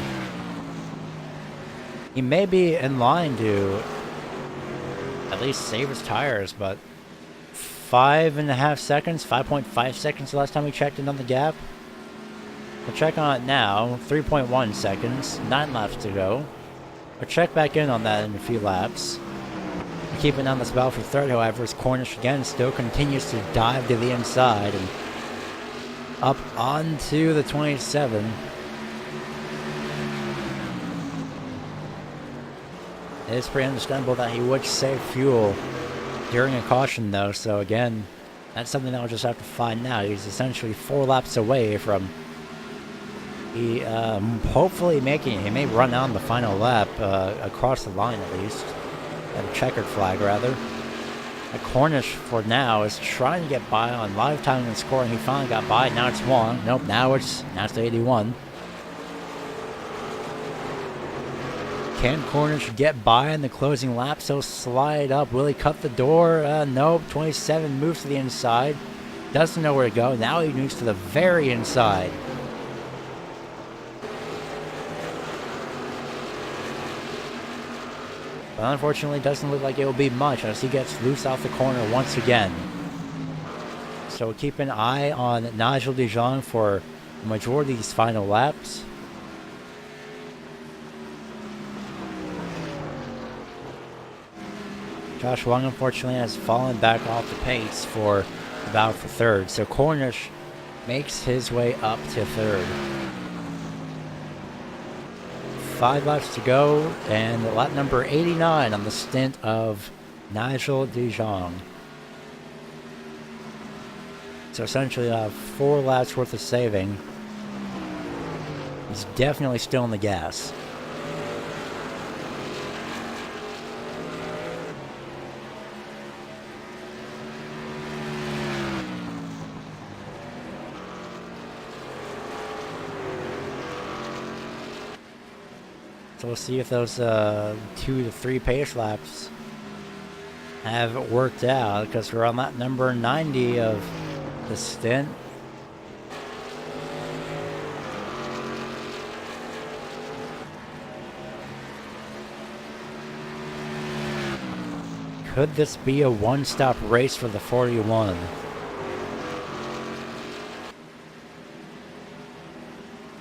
he may be in line to at least save his tires, but 5.5 seconds, 5.5 seconds the last time we checked in on the gap. We'll check on it now, 3.1 seconds, 9 laps to go. We'll check back in on that in a few laps. Keeping on this battle for third, however, as Cornish again still continues to dive to the inside and up onto the 27. It is pretty understandable that he would save fuel during a caution, though, so again, that's something that we'll just have to find out. He's essentially 4 laps away from hopefully making it. He may run on the final lap across the line at least. At a checkered flag, rather. Cornish, for now, is trying to get by on live timing and scoring. He finally got by. Now it's 1. Nope, now it's 81. Can Cornish get by in the closing lap? So slide up. Will he cut the door? Nope. 27 moves to the inside. Doesn't know where to go. Now he moves to the very inside. But unfortunately, it doesn't look like it will be much as he gets loose off the corner once again. So keep an eye on Nigel Dijon for the majority of these final laps. Josh Wong, unfortunately, has fallen back off the pace for the battle for third. So Cornish makes his way up to third. 5 laps to go, and lap number 89 on the stint of Nigel Dijon. So essentially 4 laps worth of saving. He's definitely still on the gas. So we'll see if those 2 to 3 pace laps have worked out, because we're on lap number 90 of the stint. Could this be a one-stop race for the 41?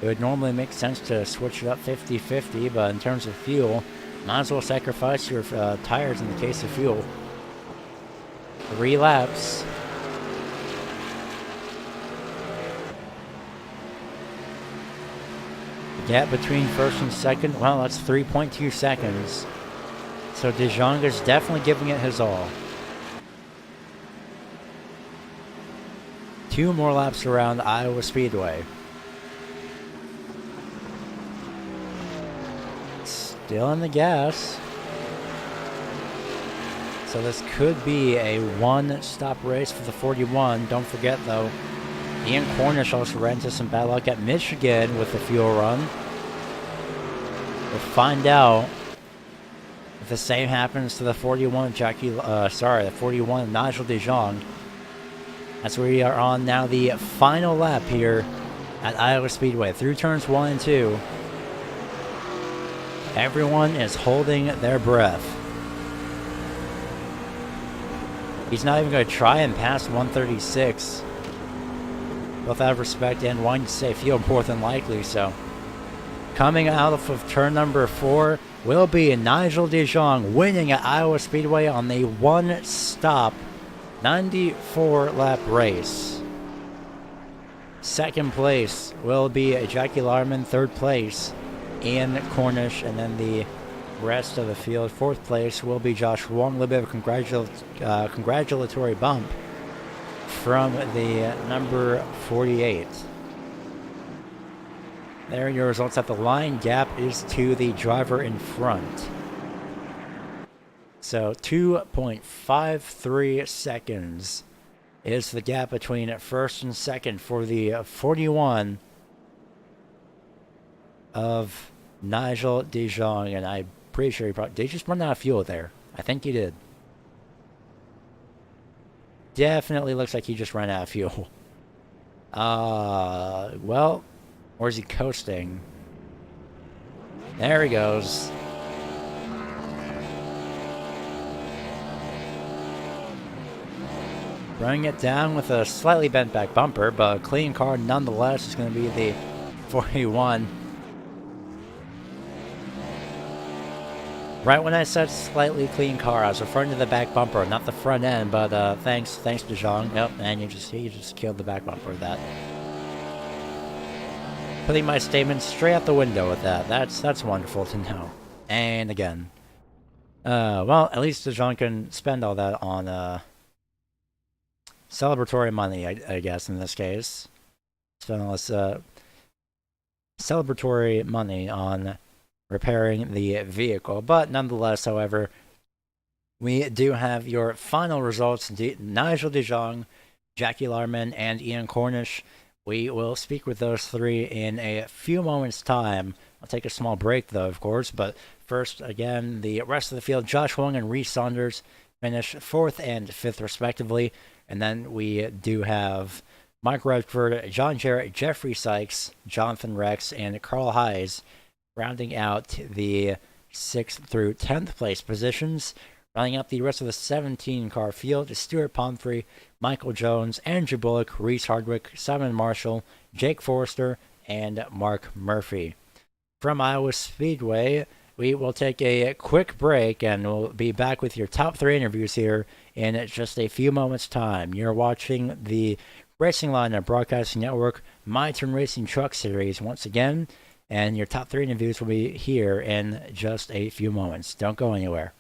It would normally make sense to switch it up 50-50, but in terms of fuel, might as well sacrifice your tires in the case of fuel. 3 laps. The gap between first and second, well, that's 3.2 seconds. So Dijon is definitely giving it his all. 2 more laps around Iowa Speedway. Still in the gas. So this could be a one-stop race for the 41. Don't forget, though, Ian Cornish also ran into some bad luck at Michigan with the fuel run. We'll find out if the same happens to the 41 the 41 Nigel Dijon. As we are on now the final lap here at Iowa Speedway through turns 1 and 2. Everyone is holding their breath. He's not even going to try and pass 136. Both out of respect and wanting to stay field more than likely, so. Coming out of turn number 4 will be Nigel DeJong winning at Iowa Speedway on the one-stop 94-lap race. Second place will be Jackie Larman. Third place, Ian Cornish, and then the rest of the field. Fourth place will be Josh Wong. A little bit of a congratulatory bump from the number 48. There are your results. At the line gap is to the driver in front. So 2.53 seconds is the gap between first and second for the 41 of Nigel DeJong, and I'm pretty sure did he just run out of fuel there? I think he did. Definitely looks like he just ran out of fuel. Well, or is he coasting? There he goes. Running it down with a slightly bent back bumper, but a clean car nonetheless is going to be the 41. Right when I said slightly clean car, I was referring to the back bumper, not the front end, but thanks to Zhang. Yep, and he just killed the back bumper with that. Putting my statement straight out the window with that. That's wonderful to know. And again. Well, at least DeJong can spend all that on celebratory money, I guess, in this case. Spend all this celebratory money on repairing the vehicle. But nonetheless, however, we do have your final results. Nigel DeJong, Jackie Larman, and Ian Cornish. We will speak with those three in a few moments' time. I'll take a small break, though, of course. But first, again, the rest of the field, Josh Wong and Reese Saunders finish 4th and 5th, respectively. And then we do have Mike Redford, John Jarrett, Jeffrey Sykes, Jonathan Rex, and Carl Hayes rounding out the 6th through 10th place positions. Rounding out the rest of the 17-car field is Stuart Pomfrey, Michael Jones, Andrew Bullock, Reese Hardwick, Simon Marshall, Jake Forrester, and Mark Murphy. From Iowa Speedway, we will take a quick break, and we'll be back with your top 3 interviews here in just a few moments' time. You're watching the Racing Line Broadcasting Network My Turn Racing Truck Series once again, and your top 3 interviews will be here in just a few moments. Don't go anywhere.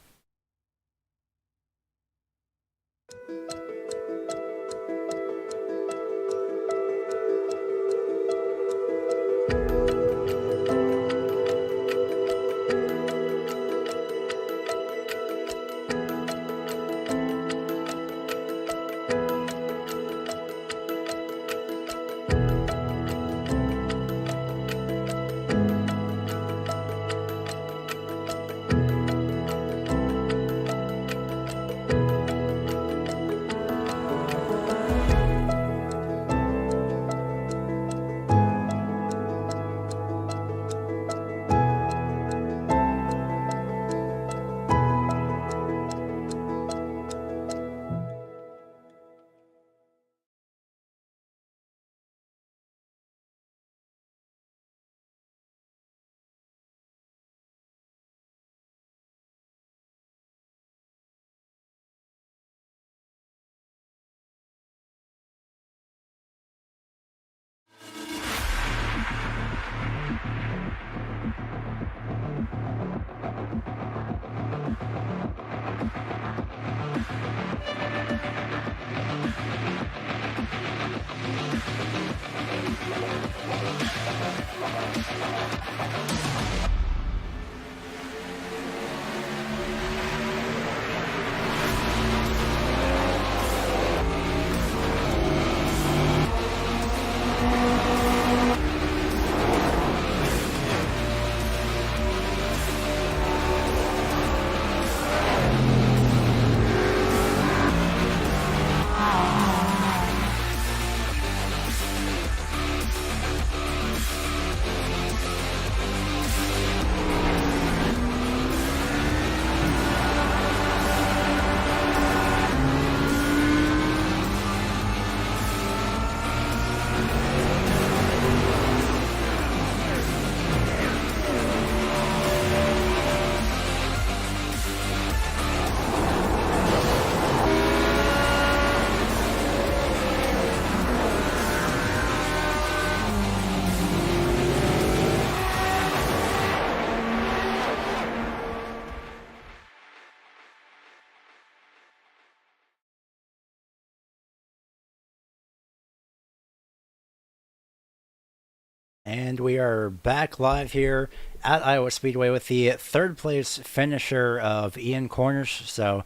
And we are back live here at Iowa Speedway with the third place finisher of Ian Cornish. So,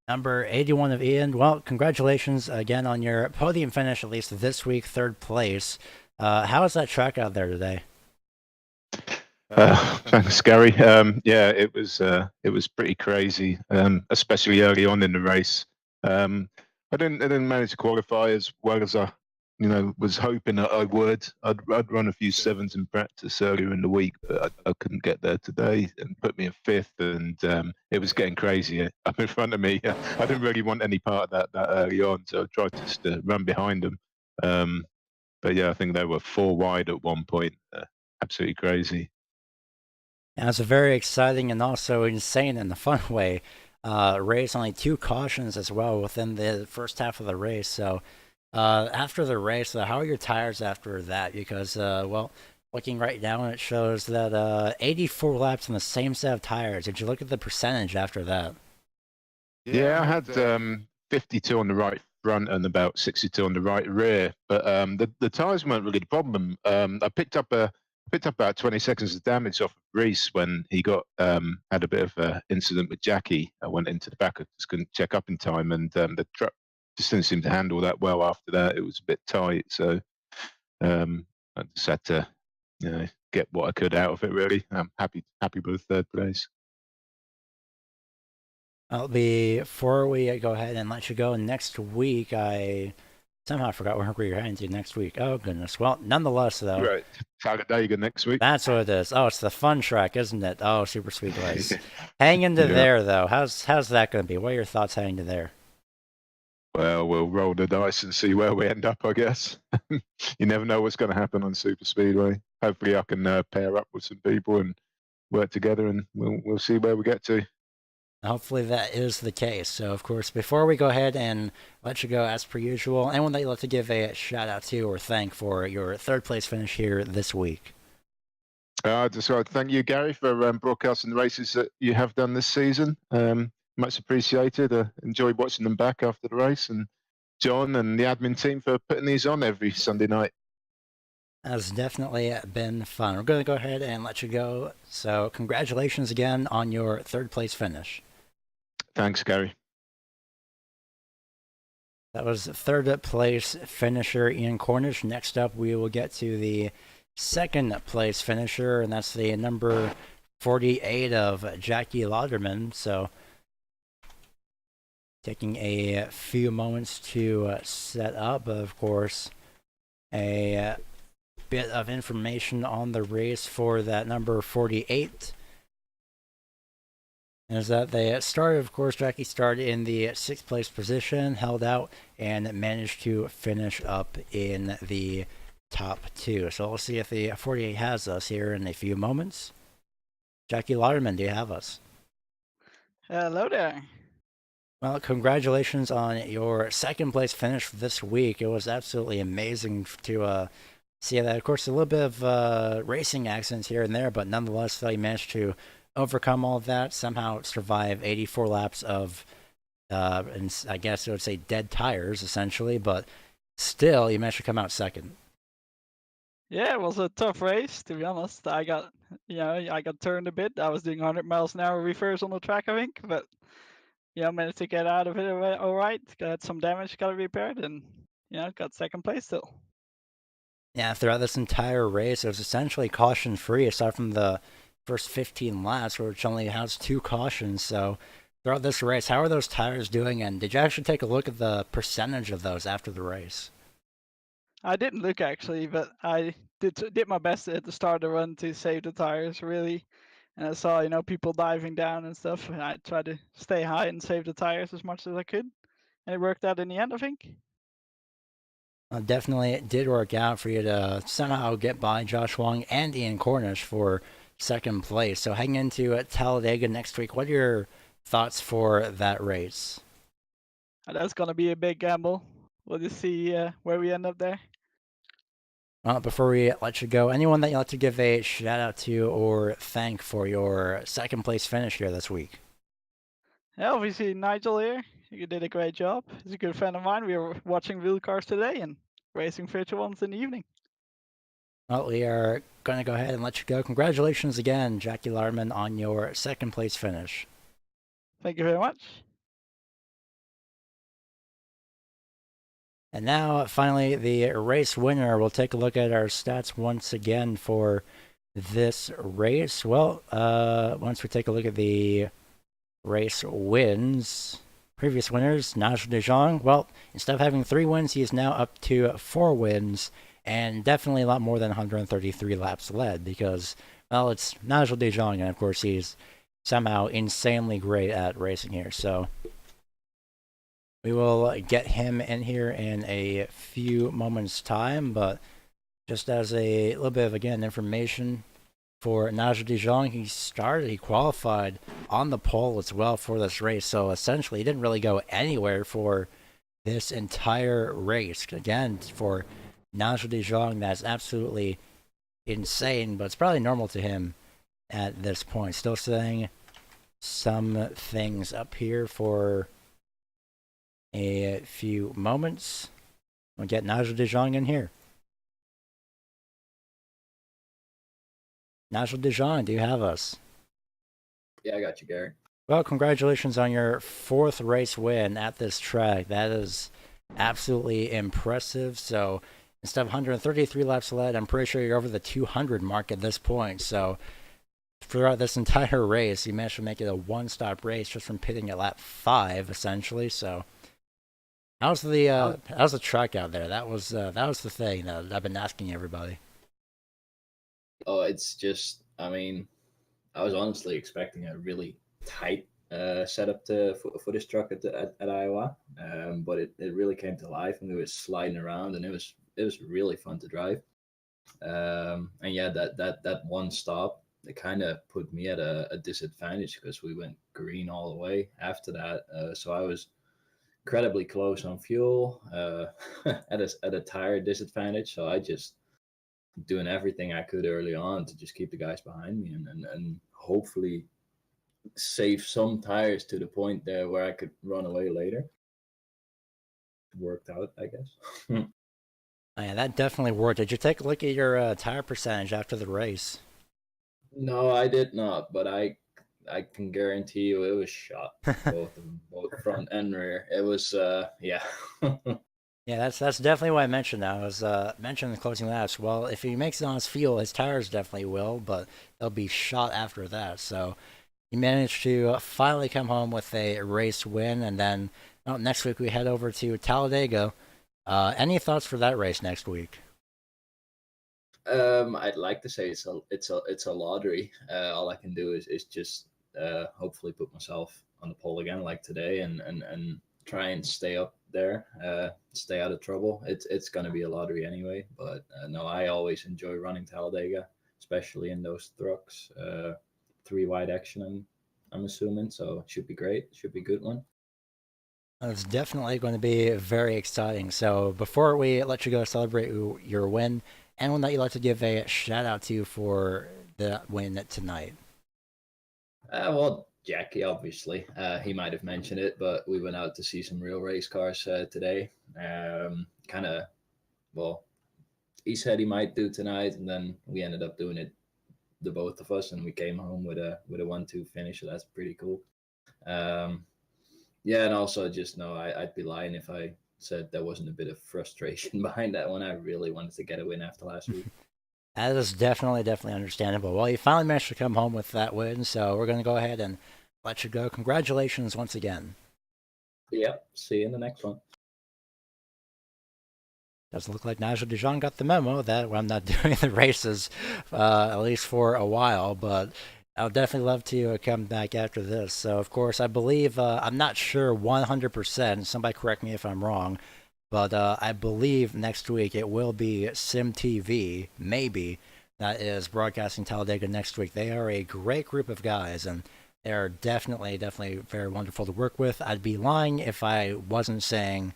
number 81 of Ian. Well, congratulations again on your podium finish, at least this week, third place. How is that track out there today? Thanks, Gary. Yeah, it was pretty crazy, especially early on in the race. I didn't manage to qualify as well as was hoping that I would. I'd run a few sevens in practice earlier in the week, but I couldn't get there today, and put me in fifth. And it was getting crazy up in front of me. I didn't really want any part of that early on, so I tried to just run behind them. But yeah, I think they were 4 wide at one point. Absolutely crazy. And it's a very exciting and also insane in a fun way. Race only 2 cautions as well within the first half of the race. So after the race, how are your tires after that? Because well, looking right now, it shows that 84 laps on the same set of tires. Did you look at the percentage after that? Yeah, I had 52 on the right front and about 62 on the right rear, but the tires weren't really the problem. I picked up about 20 seconds of damage off of Reese when he got had a bit of an incident with Jackie. I went into the back, I just couldn't check up in time, and the truck just didn't seem to handle that well after that. It was a bit tight, so I just had to, get what I could out of it. Really, I'm happy with third place. Well, before we go ahead and let you go next week, I somehow forgot where we're heading to next week. Oh, goodness. Well, nonetheless, though, Right, Talladega next week. that's what it is. Oh, it's the fun track, isn't it? Oh, super Speedways. Hang into Yeah. there, though. How's that going to be? What are your thoughts heading to there? Well, we'll roll the dice and see where we end up, I guess. You never know what's going to happen on Super Speedway. Hopefully, I can pair up with some people and work together, and we'll see where we get to. Hopefully that is the case. So, of course, before we go ahead and let you go, as per usual, anyone that you'd like to give a shout out to or thank for your third place finish here this week? Just want to thank you, Gary, for broadcasting the races that you have done this season. Much appreciated. Enjoyed watching them back after the race, and John and the admin team for putting these on every Sunday night. Has definitely been fun. We're going to go ahead and let you go. So, congratulations again on your third place finish. Thanks, Gary. That was third place finisher Ian Cornish. Next up, we will get to the second place finisher, and that's the number 48 of Jackie Lauderman. So, taking a few moments to set up, of course, a bit of information on the race for that number 48 is that they started, of course, Jackie started in the 6th place position, held out, and managed to finish up in the top 2. So we'll see if the 48 has us here in a few moments. Jackie Lauderman, do you have us? Hello there. Well, congratulations on your second place finish this week. It was absolutely amazing to see that. Of course, a little bit of racing accidents here and there, but nonetheless, you managed to overcome all of that, somehow survive 84 laps of, and I guess I would say dead tires, essentially, but still, you managed to come out second. Yeah, it was a tough race, to be honest. I got turned a bit. I was doing 100 miles an hour reverse on the track, I think, but managed to get out of it all right. Got some damage, got it repaired, and got second place still. Yeah, throughout this entire race, it was essentially caution free, aside from the first 15 laps, which only has 2 cautions. So, throughout this race, how are those tires doing? And did you actually take a look at the percentage of those after the race? I didn't look actually, but I did my best at the start of the run to save the tires, really. And I saw, people diving down and stuff, and I tried to stay high and save the tires as much as I could. And it worked out in the end, I think. Definitely, it did work out for you to somehow get by Josh Wong and Ian Cornish for second place. So, heading into Talladega next week, what are your thoughts for that race? That's going to be a big gamble. We'll just see where we end up there. Well, before we let you go, anyone that you'd like to give a shout out to or thank for your second place finish here this week? Yeah, obviously Nigel here. You did a great job. He's a good friend of mine. We were watching real cars today and racing virtual ones in the evening. Well, we are going to go ahead and let you go. Congratulations again, Jackie Larman, on your second place finish. Thank you very much. And now, finally, the race winner. We'll take a look at our stats once again for this race. Well, once we take a look at the race wins, previous winners, Nigel de Jong. Well, instead of having 3 wins, he is now up to 4 wins, and definitely a lot more than 133 laps led because, well, it's Nigel de Jong, and of course he's somehow insanely great at racing here. So we will get him in here in a few moments' time, but just as a little bit of, again, information for Nigel de Jong, he qualified on the pole as well for this race, so essentially he didn't really go anywhere for this entire race. Again, for Nigel de Jong, that's absolutely insane, but it's probably normal to him at this point. Still saying some things up here for a few moments. We'll get Nigel de Jong in here. Nigel de Jong, do you have us? Yeah, I got you, Gary. Well, congratulations on your 4th race win at this track. That is absolutely impressive. So instead of 133 laps led, I'm pretty sure you're over the 200 mark at this point. So throughout this entire race, you managed to make it a one-stop race just from pitting at lap 5, essentially. So how's the track out there? That was the thing that I've been asking everybody. Oh, it's just, I mean, I was honestly expecting a really tight setup for this truck at Iowa, but it really came to life, and we were sliding around, and it was really fun to drive. And yeah, that one stop, it kind of put me at a disadvantage because we went green all the way after that. So I was incredibly close on fuel, at a tire disadvantage. So I just doing everything I could early on to just keep the guys behind me and hopefully save some tires to the point there where I could run away later. Worked out, I guess. Yeah, that definitely worked. Did you take a look at your tire percentage after the race? No, I did not, but I can guarantee you it was shot, both of them, both front and rear. It was yeah. Yeah, that's definitely what I mentioned. I was mentioning the closing laps. Well, if he makes it on his fuel, his tires definitely will, but they'll be shot after that. So he managed to finally come home with a race win, and then next week we head over to Talladega. Any thoughts for that race next week? I'd like to say it's a lottery. All I can do is just hopefully put myself on the pole again like today and try and stay up there, stay out of trouble. It's going to be a lottery anyway, but no, I always enjoy running Talladega, especially in those trucks. 3 wide action, I'm assuming, so it should be great. Should be a good one. It's definitely going to be very exciting. So before we let you go celebrate your win, anyone that you'd like to give a shout out to for the win tonight? Well, Jackie, obviously. He might have mentioned it, but we went out to see some real race cars today. Kind of, well, he said he might do tonight, and then we ended up doing it, the both of us, and we came home with a 1-2 finish. So that's pretty cool. Yeah, and also just know I'd be lying if I said there wasn't a bit of frustration behind that one. I really wanted to get a win after last week. That is definitely understandable. Well, you finally managed to come home with that win, so we're going to go ahead and let you go. Congratulations once again. Yep, see you in the next one. Doesn't look like Nigel de Jong got the memo that I'm not doing the races, at least for a while, but I'll definitely love to come back after this. So, of course, I believe, I'm not sure 100%, somebody correct me if I'm wrong, but I believe next week it will be Sim TV, maybe, that is broadcasting Talladega next week. They are a great group of guys, and they are definitely very wonderful to work with. I'd be lying if I wasn't saying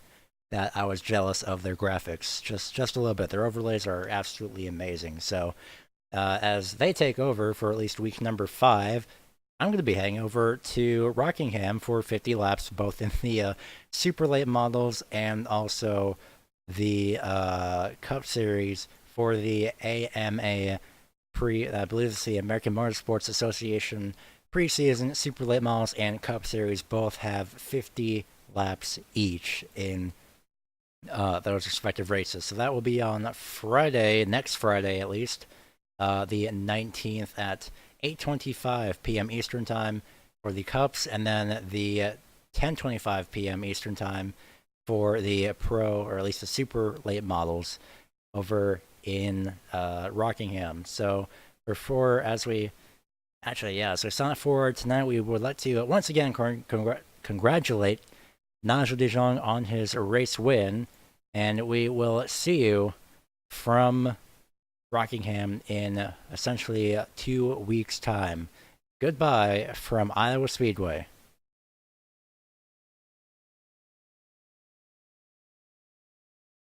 that I was jealous of their graphics, just a little bit. Their overlays are absolutely amazing. So as they take over for at least week number 5, I'm going to be heading over to Rockingham for 50 laps, both in the super late models and also the Cup Series for the AMA I believe it's the American Motorsports Association preseason Super Late Models and Cup Series both have 50 laps each in those respective races. So that will be on Friday, next Friday at least, the 19th at 8:25 p.m. Eastern Time for the Cups, and then the 10:25 p.m. Eastern Time for the Pro, or at least the Super Late Models over in Rockingham. So as we sign up for tonight, we would like to once again congratulate Nigel de Jong on his race win, and we will see you from Rockingham in essentially 2 weeks' time. Goodbye from Iowa Speedway.